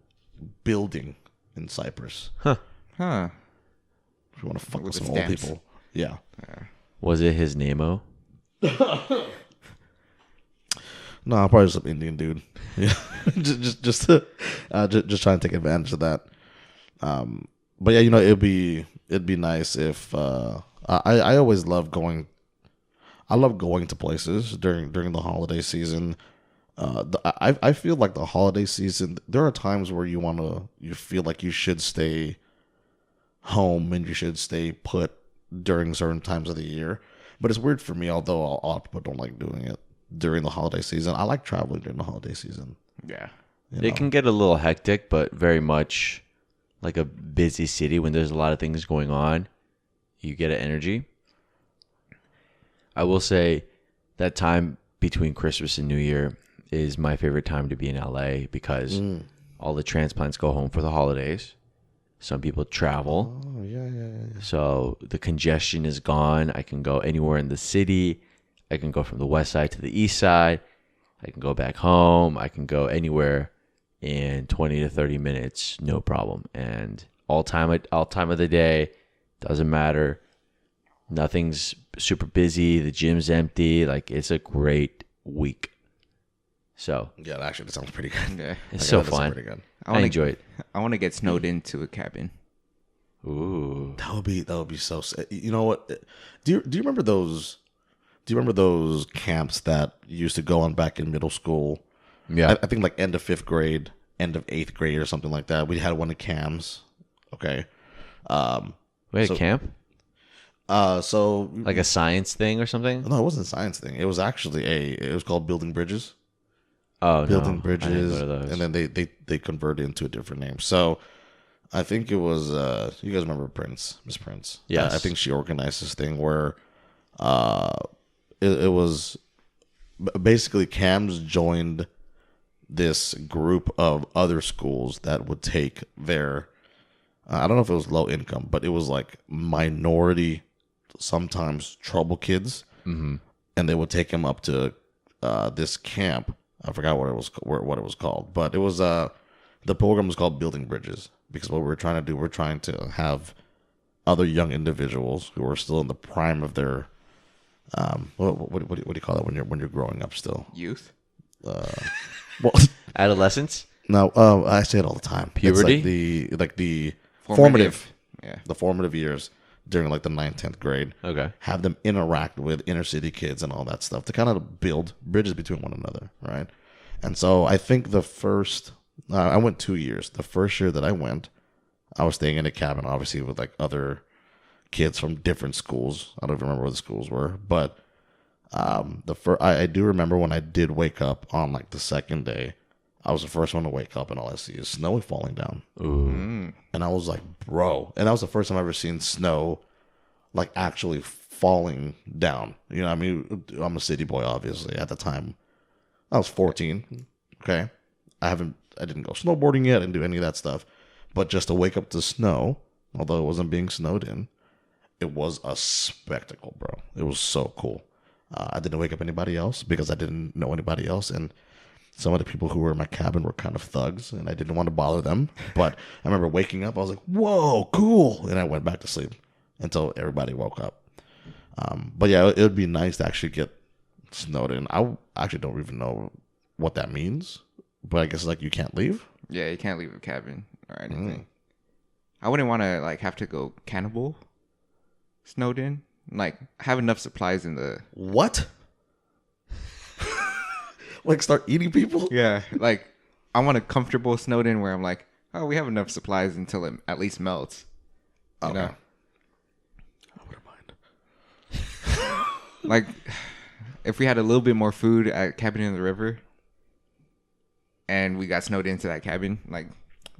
building in Cyprus. Huh. If you want to fuck with With some the old stamps. people, yeah. Was it his name-o? No, I'm probably just some Indian dude. Yeah, just trying to take advantage of that. But yeah, it'd be nice if I always love going. I love going to places during the holiday season. I feel like the holiday season. There are times where you feel like you should stay home and you should stay put during certain times of the year. But it's weird for me, although a lot of people don't like doing it during the holiday season. I like traveling during the holiday season. Yeah. It can get a little hectic, but very much like a busy city when there's a lot of things going on. You get an energy. I will say that time between Christmas and New Year is my favorite time to be in LA because all the transplants go home for the holidays. Some people travel. Oh, yeah. So the congestion is gone. I can go anywhere in the city. I can go from the west side to the east side. I can go back home. I can go anywhere in 20 to 30 minutes, no problem. And all time of the day, doesn't matter. Nothing's super busy. The gym's empty. Like, it's a great week. So Yeah, actually, that sounds pretty good. Yeah. it's That so sounds fun. pretty good. I enjoy it. I want to get snowed into a cabin. Ooh. That would be so. You know what? Do you remember those? Do you remember those camps that you used to go on back in middle school? Yeah. I think like end of 5th grade, end of 8th grade, or something like that. We had one at CAMS. Okay. Wait, so- camp? So Like a science thing or something? no, it wasn't a science thing. It was actually it was called Building Bridges. Oh, Building no. Bridges, I didn't go to those. and then they converted into a different name. So I think it was you guys remember Miss Prince? Yes. I think she organized this thing where it was basically CAMS joined this group of other schools that would take their I don't know if it was low income, but it was like minority, sometimes trouble kids, and they would take them up to this camp. I forgot what it was called, but it was the program was called Building Bridges because what we're trying to do, we're trying to have other young individuals who are still in the prime of their what do you call that when you're growing up still? Youth? Well, Adolescence? no, I say it all the time. Puberty? It's like the Formative. Yeah. the formative years during like the 9th, 10th grade. Okay. Have them interact with inner city kids and all that stuff to kind of build bridges between one another, right? And so I think the first, I went 2 years. The first year that I went, I was staying in a cabin, obviously with like other kids from different schools. I don't even remember what the schools were, but I do remember when I did wake up on like the second day. I was the first one to wake up, and all I see is snow falling down. Ooh. And I was like, bro. And that was the first time I've ever seen snow, like, actually falling down. You know what I mean? I'm a city boy, obviously. At the time, I was 14. Okay. I didn't go snowboarding yet. I didn't do any of that stuff. But just to wake up to snow, although it wasn't being snowed in, it was a spectacle, bro. It was so cool. I didn't wake up anybody else because I didn't know anybody else. And some of the people who were in my cabin were kind of thugs, and I didn't want to bother them. But I remember waking up, I was like, whoa, cool. And I went back to sleep until everybody woke up. But yeah, it would be nice to actually get snowed in. I actually don't even know what that means, but I guess like you can't leave. Yeah, you can't leave a cabin or anything. I wouldn't want to like have to go cannibal snowed in. Like have enough supplies in the What? Like start eating people? Yeah, like I want a comfortable snowed in where I'm like, oh, we have enough supplies until it at least melts. You know? I wouldn't mind. Like if we had a little bit more food at Cabin in the River and we got snowed into that cabin, like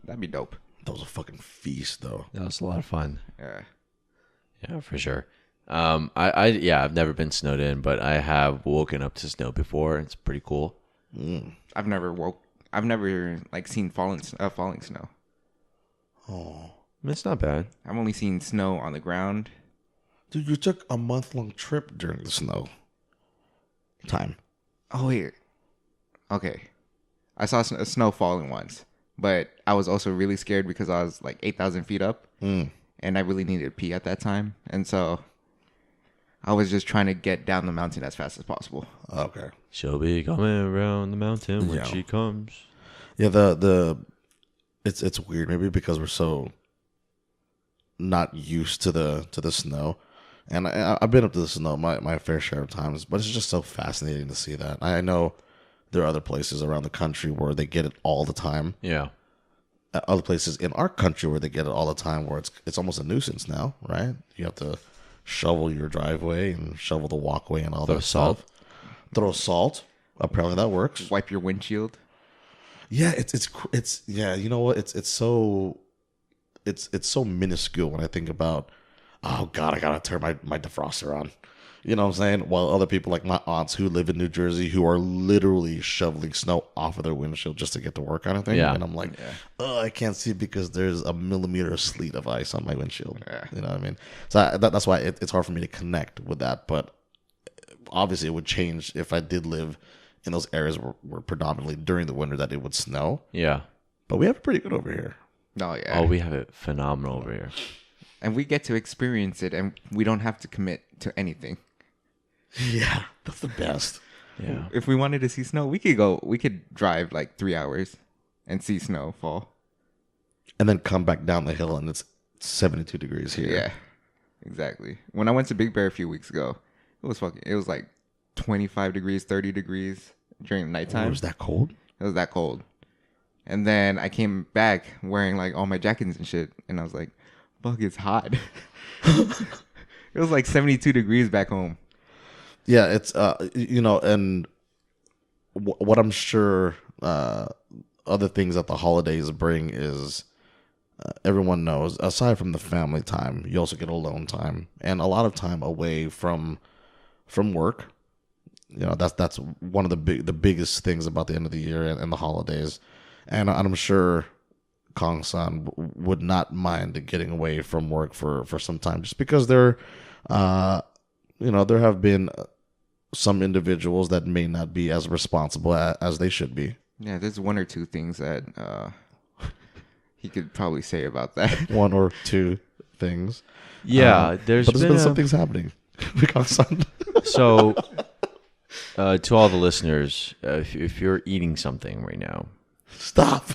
that'd be dope. That was a fucking feast, though. That was a lot of fun. Yeah. Yeah, for sure. I've never been snowed in, but I have woken up to snow before. It's pretty cool. I've never like seen falling snow. Oh, It's not bad. I've only seen snow on the ground. dude, you took a month-long trip during the snow. time. Oh wait. Okay. I saw snow falling once, but I was also really scared because I was like 8,000 feet up, and I really needed to pee at that time, and so I was just trying to get down the mountain as fast as possible. Okay. She'll be coming around the mountain when Yeah. she comes. Yeah, it's weird maybe because we're so not used to the snow. And I've been up to the snow my fair share of times, but it's just so fascinating to see that. I know there are other places around the country where they get it all the time. Yeah. Other places in our country where they get it all the time, where it's almost a nuisance now, right? You have to shovel your driveway and shovel the walkway and all Throw that salt. stuff. Throw salt. Apparently that works. Wipe your windshield. Yeah, it's yeah. You know what? It's so minuscule when I think about. Oh God, I gotta turn my defroster on. You know what I'm saying? While other people like my aunts who live in New Jersey who are literally shoveling snow off of their windshield just to get to work kind of thing. Yeah. And I'm like, oh, I can't see because there's a millimeter of sleet of ice on my windshield. Yeah. You know what I mean? So that's why it's hard for me to connect with that. But obviously it would change if I did live in those areas where predominantly during the winter that it would snow. Yeah. But we have it pretty good over here. Oh yeah. Oh, we have it phenomenal over here. And we get to experience it, and we don't have to commit to anything. Yeah, that's the best. Yeah. If we wanted to see snow, we could drive like 3 hours and see snow fall. And then come back down the hill and it's 72 degrees here. Yeah, exactly. When I went to Big Bear a few weeks ago, it was like 25 degrees, 30 degrees during the nighttime. It was that cold? It was that cold. And then I came back wearing like all my jackets and shit, and I was like, fuck, it's hot. It was like 72 degrees back home. Yeah, it's and what I'm sure other things that the holidays bring is everyone knows, aside from the family time, you also get alone time and a lot of time away from work. You know, that's one of the biggest things about the end of the year and the holidays. And I'm sure Kangsan would not mind getting away from work for some time, just because there have been some individuals that may not be as responsible as they should be. Yeah, there's one or two things that he could probably say about that. One or two things. Yeah, but there's been some a- things happening with Kangsan. So, to all the listeners, if you're eating something right now, Stop.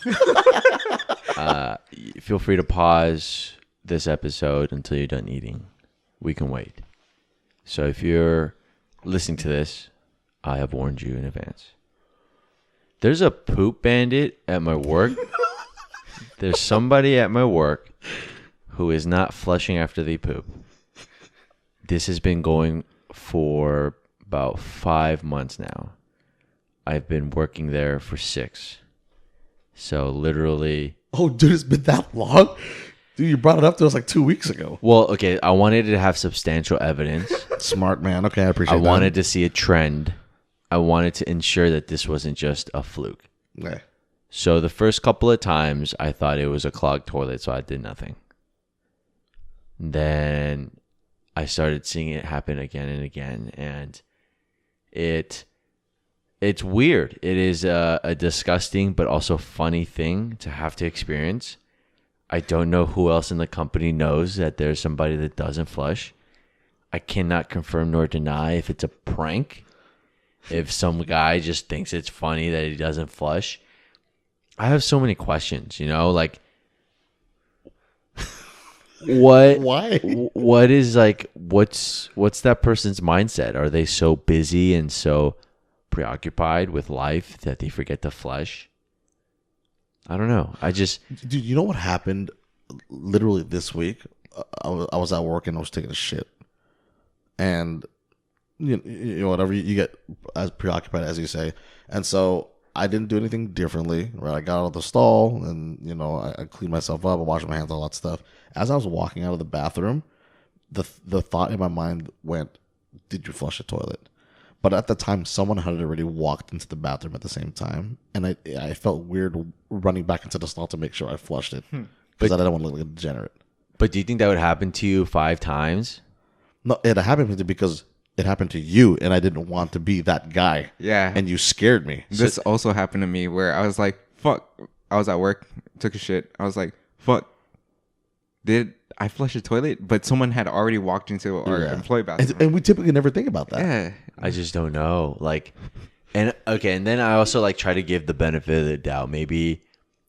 feel free to pause this episode until you're done eating. We can wait. So if you're listening to this, I have warned you in advance. There's a poop bandit at my work. There's somebody at my work who is not flushing after they poop. This has been going for about 5 months now. I've been working there for 6. So literally... Oh, dude, it's been that long? Dude, you brought it up to us like 2 weeks ago. Well, okay, I wanted to have substantial evidence. Smart man. Okay, I appreciate I that. wanted to see a trend. I wanted to ensure that this wasn't just a fluke. Yeah. So the first couple of times, I thought it was a clogged toilet, so I did nothing. Then I started seeing it happen again and again, and it's weird. It is a disgusting but also funny thing to have to experience. I don't know who else in the company knows that there's somebody that doesn't flush. I cannot confirm nor deny if it's a prank. If some guy just thinks it's funny that he doesn't flush. I have so many questions, like what? Why? What is what's that person's mindset? Are they so busy and so preoccupied with life that they forget to flush? I don't know. Dude, you know what happened literally this week? I was at work and I was taking a shit. And, whatever, you get as preoccupied as you say. And so I didn't do anything differently, right? I got out of the stall and, I cleaned myself up, I washed my hands, all that stuff. As I was walking out of the bathroom, the thought in my mind went, did you flush the toilet? But at the time, someone had already walked into the bathroom at the same time. And I felt weird running back into the stall to make sure I flushed it. Because I didn't want to look like a degenerate. But do you think that would happen to you 5 times? No, it happened to me because it happened to you, and I didn't want to be that guy. Yeah. And you scared me. This also happened to me where I was like, fuck. I was at work, took a shit. I was like, fuck. Did I flush the toilet? But someone had already walked into our employee bathroom. And we typically never think about that. Yeah. I just don't know. Like, and then I also like try to give the benefit of the doubt. Maybe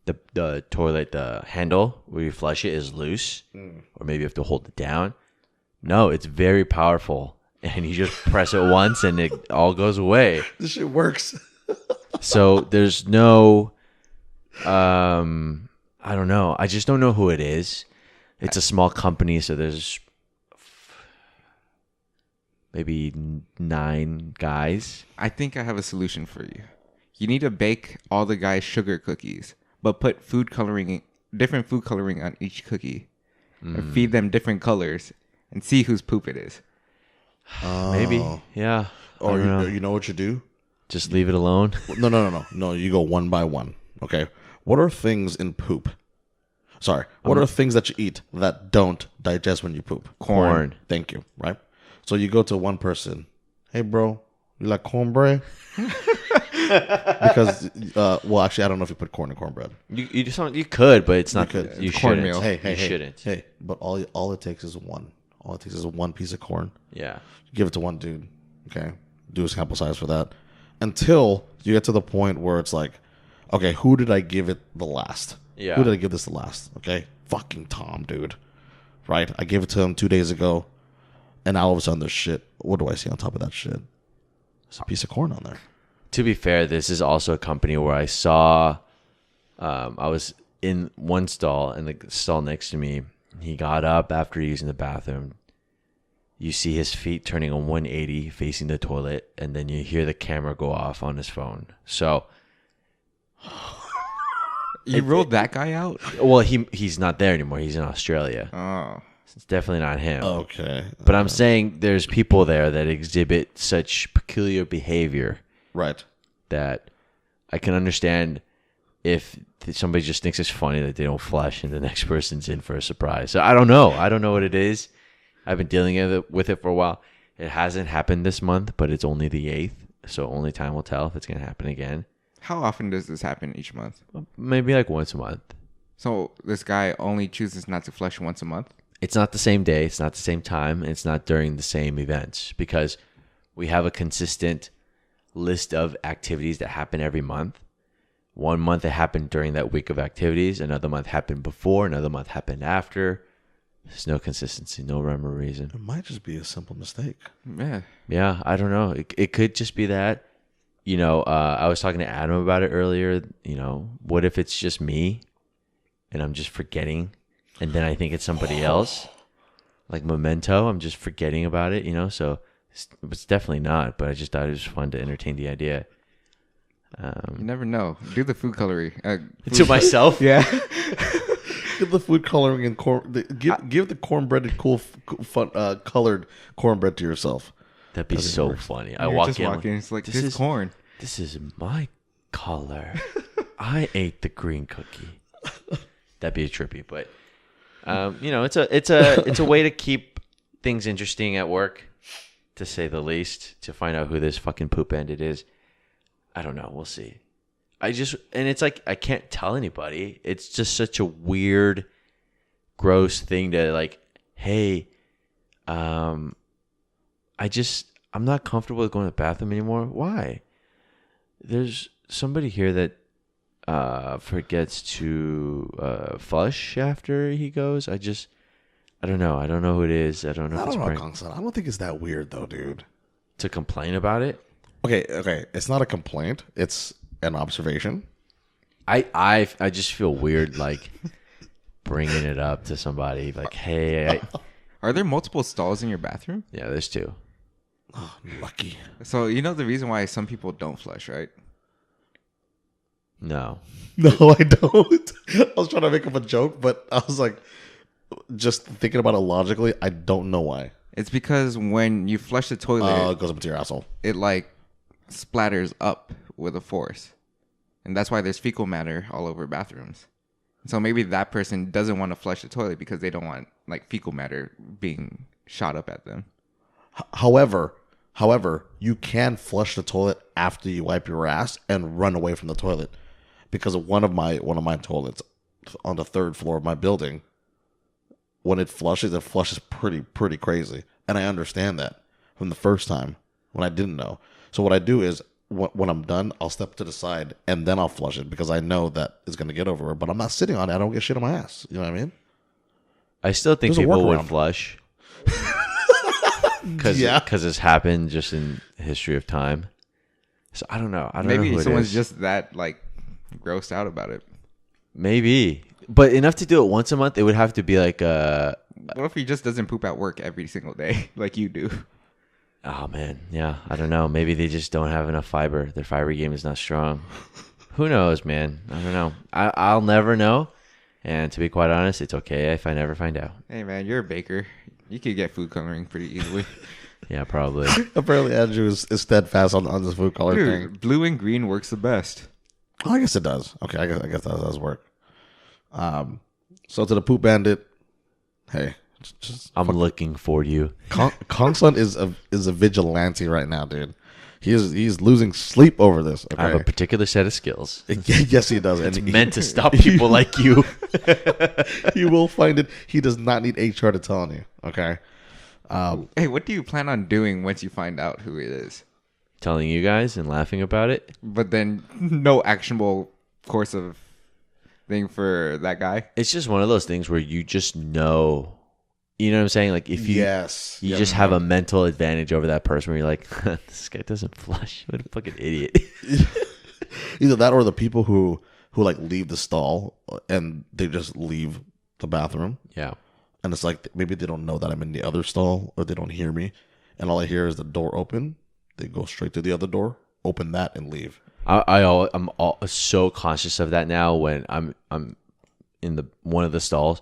the toilet, the handle where you flush it is loose, or maybe you have to hold it down. No, it's very powerful, and you just press it once, and it all goes away. This shit works. So there's no, I don't know. I just don't know who it is. It's a small company, so there's maybe 9 guys. I think I have a solution for you. You need to bake all the guys' sugar cookies, but put different food coloring on each cookie, and feed them different colors, and see whose poop it is. Maybe, yeah. Or I don't know. you know what you do? Just leave it alone. No, you go one by one. Okay. What are things in poop? Sorry. What are things that you eat that don't digest when you poop? Corn. Thank you. Right? So you go to one person. Hey, bro, you like cornbread? Because, well, actually, I don't know if you put corn in cornbread. You could, but it's not. You could. You It's shouldn't. cornmeal. Hey, shouldn't. Hey, but all it takes is one. All it takes is one piece of corn. Yeah. Give it to one dude. Okay. Do a sample size for that. Until you get to the point where it's like, okay, who did I give it the last? Yeah. Who did I give this the last? Okay. Fucking Tom, dude. Right? I gave it to him 2 days ago. And now all of a sudden there's shit. What do I see on top of that shit? There's a piece of corn on there. To be fair, this is also a company where I saw, I was in one stall, and the stall next to me, he got up after using the bathroom. You see his feet turning a 180 facing the toilet, and then you hear the camera go off on his phone. So, You rolled that guy out? well, he's not there anymore. He's in Australia. Oh. It's definitely not him. Okay. But I'm saying there's people there that exhibit such peculiar behavior Right. that I can understand if somebody just thinks it's funny that they don't flush and the next person's in for a surprise. So I don't know. I don't know what it is. I've been dealing with it for a while. It hasn't happened this month, but it's only the 8th. So only time will tell if it's going to happen again. How often does this happen each month? Maybe like once a month. So this guy only chooses not to flush once a month? It's not the same day. It's not the same time. And it's not during the same events because we have a consistent list of activities that happen every month. One month it happened during that week of activities. Another month happened before. Another month happened after. There's no consistency, no rhyme or reason. It might just be a simple mistake. Yeah. Yeah, I don't know. It could just be that. You know, I was talking to Adam about it earlier. You know, what if it's just me and I'm just forgetting and then I think it's somebody else? Like Memento, I'm just forgetting about it, you know? So it's definitely not, but I just thought it was fun to entertain the idea. You never know. Do the food coloring. To myself? Yeah. Give the food coloring and give the cornbread and fun, colored cornbread to yourself. That'd be so funny. I You walk just in. walk in. It's like, this is corn. This is my color. I ate the green cookie. That'd be trippy, but you know, it's a way to keep things interesting at work, to say the least. To find out who this fucking poop ended is. I don't know. We'll see. And it's like I can't tell anybody. It's just such a weird, gross thing to like. Hey, I'm not comfortable with going to the bathroom anymore. Why? There's somebody here that forgets to flush after he goes. I don't know. I don't know who it is. I don't know if it's Kangsan. I don't think it's that weird though, dude. to complain about it. Okay. It's not a complaint. It's an observation. I just feel weird like bringing it up to somebody like, hey, Are there multiple stalls in your bathroom? yeah, there's 2. Oh, lucky. So you know the reason why some people don't flush, right? No. No, I don't. I was trying to make up a joke, but I was like, just thinking about it logically, I don't know why. It's because when you flush the toilet, It goes up into your asshole. it like splatters up with a force. And that's why there's fecal matter all over bathrooms. So maybe that person doesn't want to flush the toilet because they don't want like fecal matter being shot up at them. However, However, you can flush the toilet after you wipe your ass and run away from the toilet, because of one of my toilets on the 3rd floor of my building. When it flushes pretty crazy, and I understand that from the first time when I didn't know. So what I do is when I'm done, I'll step to the side and then I'll flush it, because I know that it's going to get over it. But I'm not sitting on it. I don't get shit on my ass. You know what I mean? I still think There's a people would workaround. flush because it's happened just in the history of time. So I don't know. I don't know Maybe who it someone's is. just that like grossed out about it. Maybe, but enough to do it once a month. It would have to be like What if he just doesn't poop at work every single day like you do? oh man, yeah. I don't know. Maybe they just don't have enough fiber. Their fiber game is not strong. Who knows, man? I don't know. I'll never know. And to be quite honest, it's okay if I never find out. Hey man, you're a baker. You could get food coloring pretty easily. Yeah, probably. Apparently, Andrew is steadfast on this food color thing. Dude, blue and green works the best. Oh, I guess it does. Okay, I guess that does work. So to the poop bandit, hey, just I'm looking for you. Kangsan is a vigilante right now, dude. He's losing sleep over this. Okay? I have a particular set of skills. Yes, he does. And It's meant to stop people like you. you will find it. He does not need HR to tell on you. Okay. Hey, what do you plan on doing once you find out who it is? Telling you guys and laughing about it. But then no actionable course of thing for that guy. It's just one of those things where you just know. You know what I'm saying? Like if you you just have a mental advantage over that person where you're like, this guy doesn't flush. What a fucking idiot. Either that or the people who like leave the stall and they just leave the bathroom. Yeah. And it's like maybe they don't know that I'm in the other stall, or they don't hear me, and all I hear is the door open. They go straight to the other door, open that, and leave. I'm so conscious of that now when I'm in the one of the stalls,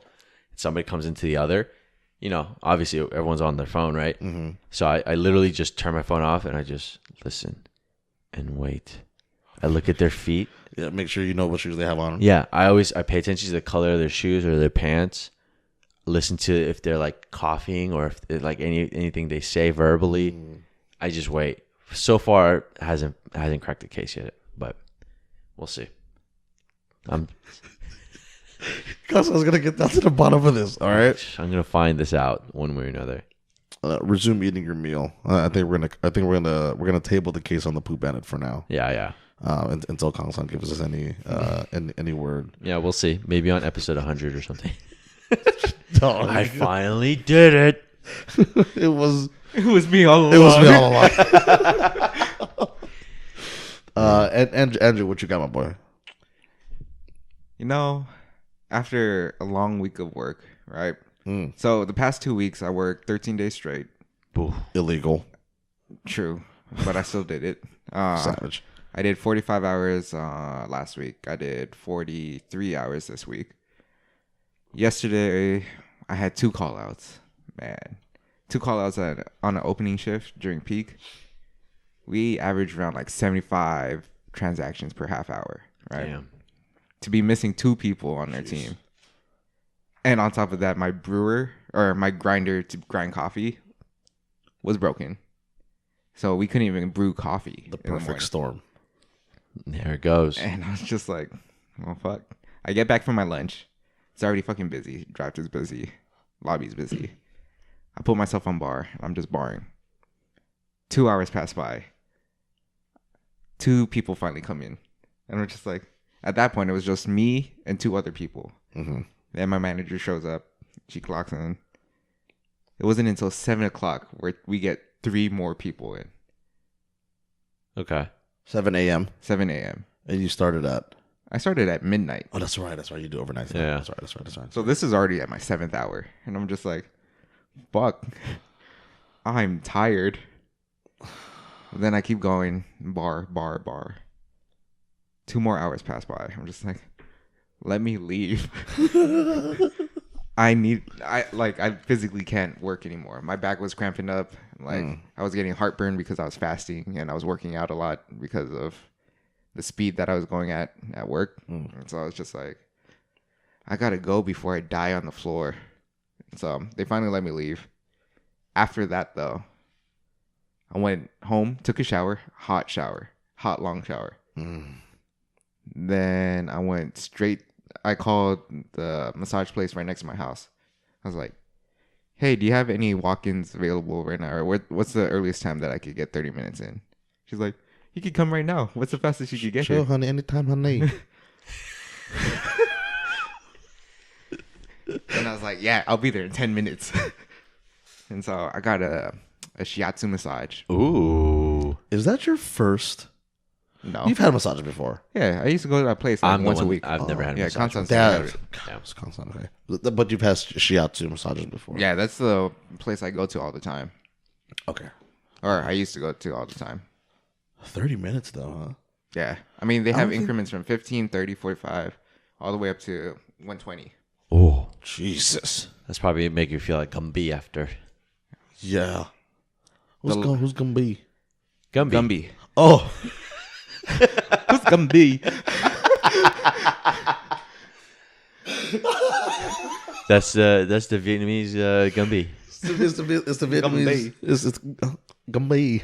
somebody comes into the other. You know, obviously everyone's on their phone, right? Mm-hmm. So I literally just turn my phone off and I just listen and wait. I look at their feet. Yeah, make sure you know what shoes they have on. Yeah, I pay attention to the color of their shoes or their pants. Listen to if they're like coughing or if like anything they say verbally. I just wait. So far, hasn't cracked the case yet, but we'll see. Cause I was gonna get down to the bottom of this. All right, I'm gonna find this out one way or another. Resume eating your meal. I think we're gonna table the case on the poop bandit for now. Yeah. Until Kangsan gives us any word. Yeah, we'll see. Maybe on episode 100 or something. Oh, I finally did it. It was me all along. It was me all along. And Andrew, what you got, my boy? You know, after a long week of work, right? So the past 2 weeks, I worked 13 days straight. Illegal. True, but I still did it. Savage. I did 45 hours last week. I did 43 hours this week. Yesterday, I had 2 call-outs. Man, 2 call-outs on an opening shift during peak. We averaged around like 75 transactions per half hour, right? Damn. To be missing 2 people on their team. And on top of that, my grinder to grind coffee was broken. So we couldn't even brew coffee. The perfect storm. There it goes. And I was just like, well, fuck. I get back from my lunch. It's already fucking busy. Drive-thru's busy. Lobby's busy. I put myself on bar. I'm just barring. 2 hours pass by. 2 people finally come in. And we're just like, at that point, it was just me and 2 other people. Mm-hmm. Then my manager shows up. She clocks in. It wasn't until 7 o'clock where we get 3 more people in. Okay. 7 a.m. 7 a.m. And you started at. I started at midnight. Oh, that's right. You do overnight. Yeah. That's right. So this is already at my 7th hour. And I'm just like, fuck. I'm tired. Then I keep going. Bar. 2 more hours pass by. I'm just like, let me leave. I physically can't work anymore. My back was cramping up. I was getting heartburn because I was fasting and I was working out a lot because of the speed that I was going at work. And so I was just like, I gotta go before I die on the floor. So they finally let me leave. After that though, I went home, took a shower, hot long shower. Then I went straight. I called the massage place right next to my house. I was like, "Hey, do you have any walk-ins available right now? Or what's the earliest time that I could get 30 minutes in?" She's like, "You could come right now. What's the fastest you could get Sure, here?" honey. Anytime, honey. And I was like, "Yeah, I'll be there in 10 minutes." And so I got a shiatsu massage. Ooh. Is that your first? No. You've had a massage before. Yeah, I used to go to that place like I'm the once a one- week. I've never had a Yeah, massage. Kangsan's Dad. yeah. It's Kangsan, okay. But you've had shiatsu massages before. Yeah, that's the place I go to all the time. Okay. Or I used to go to all the time. 30 minutes though, huh? Yeah. I mean, they have don't think- increments from 15, 30, 45, all the way up to 120. Oh, Jesus. that's probably make you feel like Gumby after. Yeah. Who's gonna be? Gumby. Gumby. Oh. Who's Gumby? That's the Vietnamese Gumby. It's the Vietnamese. Gumby. It's Gumby.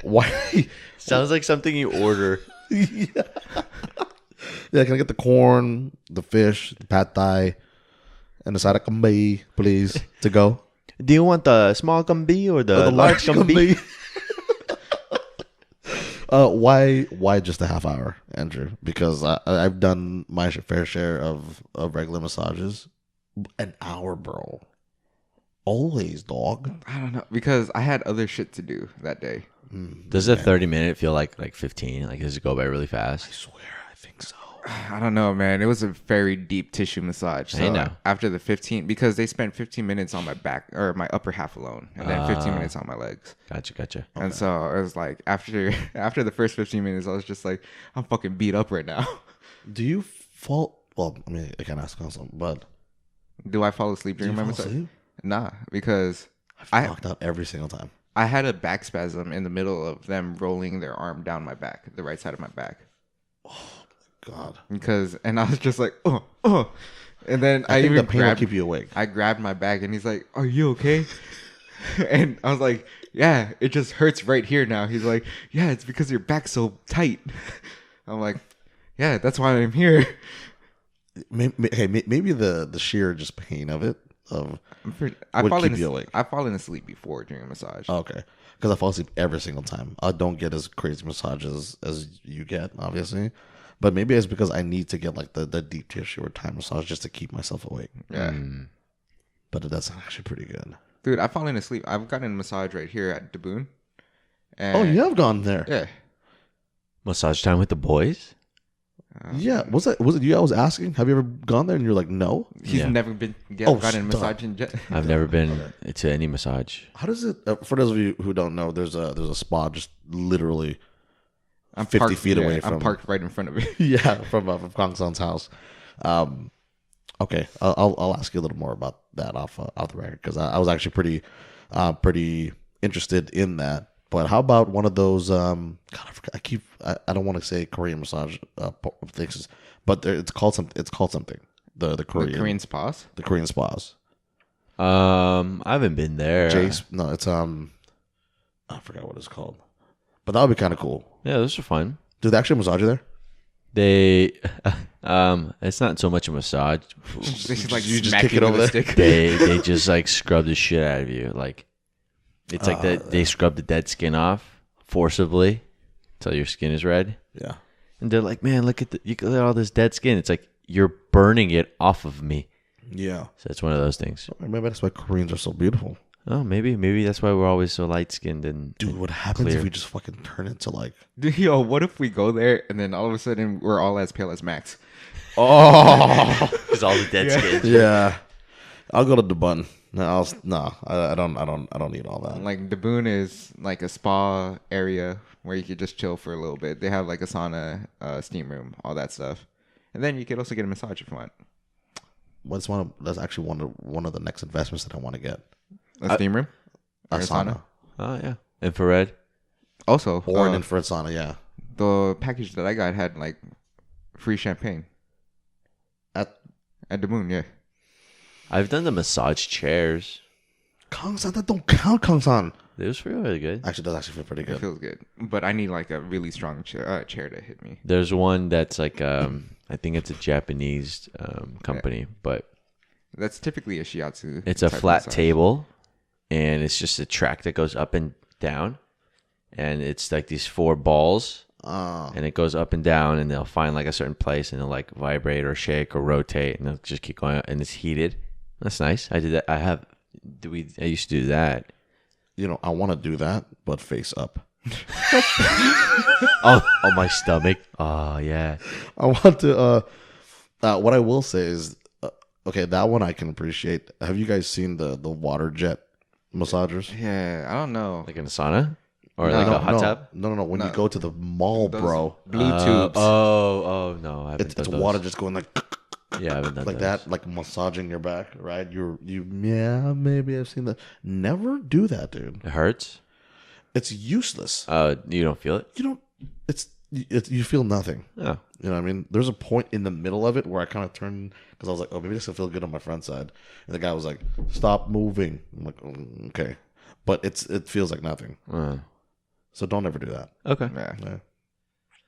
Why? Sounds like something you order. Yeah, can I get the corn, the fish, the pad thai, and the side of Gumby, please, to go? Do you want the small Gumby or Or the large Gumby? Why just a half hour, Andrew? Because I've done my fair share of regular massages. An hour, bro. Always, dog. I don't know. Because I had other shit to do that day. Does a 30-minute feel like 15? Like, does it go by really I fast? swear, I think so. I don't know, man. It was a very deep tissue massage. So I know. after the 15, because they spent 15 minutes on my back or my upper half alone, and then 15 minutes on my legs. Gotcha. And so it was like after the first 15 minutes, I was just like, I'm fucking beat up right now. Do you fall? Well, I mean, I can't ask something, but Do I fall asleep do during you my fall massage? asleep? Nah, because I've knocked out every single time. I had a back spasm in the middle of them rolling their arm down my back, the right side of my back. God, And I was just like, oh. And then I think even the pain will grabbed, keep you awake. I grabbed my bag and he's like, "Are you okay?" And I was like, "Yeah, it just hurts right here now." He's like, "Yeah, it's because your back's so tight." I'm like, "Yeah, that's why I'm here." Maybe the sheer just pain of it. I've keep you awake. fallen asleep before during a massage. Okay, because I fall asleep every single time. I don't get as crazy massages as you get, obviously, but maybe it's because I need to get like the deep tissue or Thai massage just to keep myself awake. Yeah. But it does actually pretty good. Dude, I've fallen asleep. I've gotten a massage right here at Daboon. Oh, you have gone there. Yeah. Massage time with the boys? Yeah. Was it you? I was asking. Have you ever gone there? And you're like, no. He's Yeah. never been Oh, gotten a stop. massage in jet. I've never been to any massage. How does it? For those of you who don't know, there's a spa just literally I'm 50 parked, feet away I'm from- parked right in front of it. yeah from Kangsan's house. Okay, I'll ask you a little more about that off the record because I was actually pretty interested in that. But how about one of those? God, I forgot. I don't want to say Korean massage things, but it's called something. The Korean The Korean spas. the Korean spas. I haven't been there. Jace, no, it's I forgot what it's called, but that would be kind of cool. Yeah, those are fun. Do they actually massage you there? They, it's not so much a massage. They should like You just smack kick you it over with a there? stick. They just like scrub the shit out of you. Like it's like that they scrub the dead skin off forcibly until your skin is red. Yeah. And they're like, man, look at all this dead skin. It's like you're burning it off of me. Yeah. So it's one of those things. Maybe that's why Koreans are so beautiful. Oh, maybe that's why we're always so light skinned and Dude, what happens clear. if we just fucking turn into like Dude, yo, what if we go there and then all of a sudden we're all as pale as Max? because all the dead skin. Yeah. I'll go to the bun. No, I don't need all that. Like Daboon is like a spa area where you could just chill for a little bit. They have like a sauna, steam room, all that stuff, and then you could also get a massage if you want. That's actually one of the next investments that I want to get. A steam room, A Or sauna. Oh yeah, infrared. Also, Or an infrared sauna, yeah. the package that I got had like free champagne At at Daboon. Yeah, I've done the massage chairs. Kangsan, that don't count, Kangsan. It was really good. Actually, it does actually feel pretty It good. feels good, but I need like a really strong chair to hit me. There's one that's like I think it's a Japanese company, but That's typically a shiatsu. it's a type flat massage. table, and it's just a track that goes up and down, and it's like these 4 balls, and it goes up and down, and they'll find like a certain place, and they'll like vibrate or shake or rotate, and they'll just keep going, and it's heated. That's nice. I did that. I used to do that. You know, I want to do that, but face up. Oh, on my stomach. Oh yeah. I want to. What I will say is, okay, that one I can appreciate. Have you guys seen the water jet massagers? Yeah, I don't know. Like in a sauna or No, like no, a hot no, tub. no. When you No. go to the mall, Those bro, blue tubes. Oh no, I haven't it's done water those. just going like Yeah, I haven't done like those. that, like massaging your back, right? Yeah, maybe I've seen that. Never do that, dude. It hurts. It's useless. You don't feel it. You don't. You feel nothing. Oh, You know what I mean? There's a point in the middle of it where I kind of turned because I was like, oh, maybe this will feel good on my front side. And the guy was like, stop moving. I'm like, okay. But it feels like nothing. So don't ever do that. okay. Yeah. Yeah.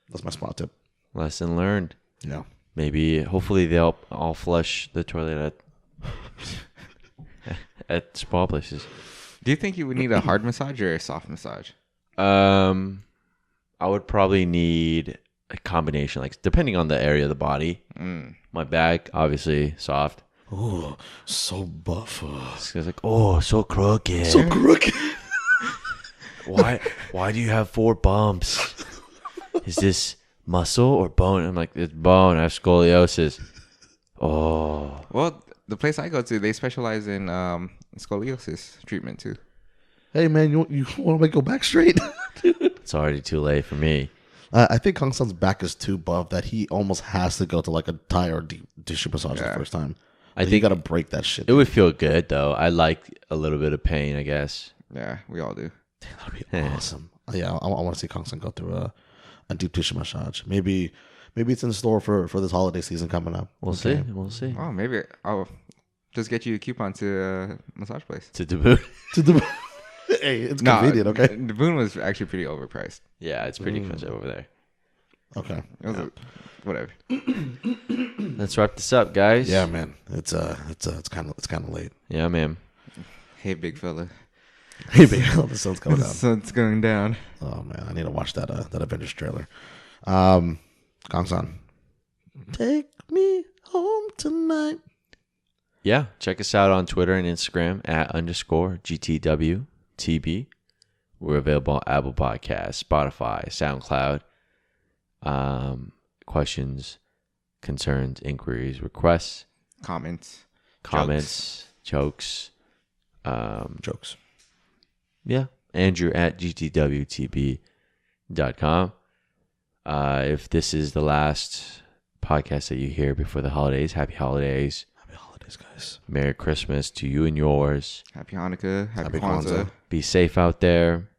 That's my spot tip. Lesson learned. Yeah. Hopefully they'll all flush the toilet at spa places. Do you think you would need a hard massage or a soft massage? I would probably need a combination, like depending on the area of the body. My back, obviously, soft. Oh, so buff. It's like, oh, so crooked. So crooked. Why do you have 4 bumps? Is this muscle or bone? I'm like, it's bone. I have scoliosis. Oh, Well, the place I go to, they specialize in scoliosis treatment too. Hey, man, you want to make your back straight? it's already too late for me. I think Kangsan's back is too buff that he almost has to go to like a Thai or deep tissue massage the first time. I Like, you think got to break that shit. it would feel good though. I like a little bit of pain, I guess. Yeah, we all do. That'd be awesome. Yeah, I want to see Kangsan go through a deep tissue massage. Maybe it's in store for this holiday season coming up. We'll see. We'll see. Oh, maybe I'll just get you a coupon to a massage place. To debut. Hey, it's convenient, okay? The Boone was actually pretty overpriced. Yeah, it's pretty expensive over there. Okay. It was whatever. Let's wrap this up, guys. Yeah, man. It's kind of late. Yeah, man. Hey, big fella. Hey, baby, the sun's coming The down. sun's going down. Oh man, I need to watch that Avengers trailer. Kangsan, take me home tonight. Yeah, check us out on Twitter and Instagram at _GTWTB. We're available on Apple Podcasts, Spotify, SoundCloud. Questions, concerns, inquiries, requests, Comments. jokes. Jokes. Yeah, Andrew at GTWTB.com. If this is the last podcast that you hear before the holidays, happy holidays. Happy holidays, guys. Merry Christmas to you and yours. Happy Hanukkah. Happy Happy Kwanzaa. Kwanzaa. Be safe out there.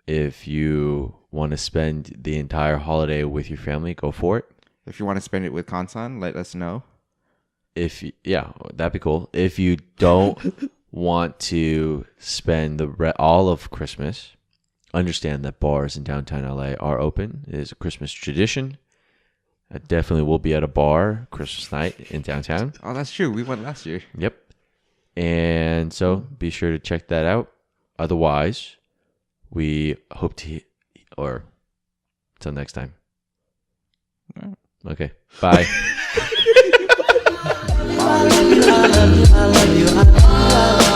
If you want to spend the entire holiday with your family, go for it. If you want to spend it with Kangsan, let us know. Yeah, that'd be cool. If you don't want to spend all of Christmas, understand that bars in downtown LA are open. It is a Christmas tradition. I definitely will be at a bar Christmas night in downtown. Oh, that's true. We went last year. Yep. And so be sure to check that out. Otherwise, we hope to, or until next time. Okay. Bye. I love you, I love you, I love you.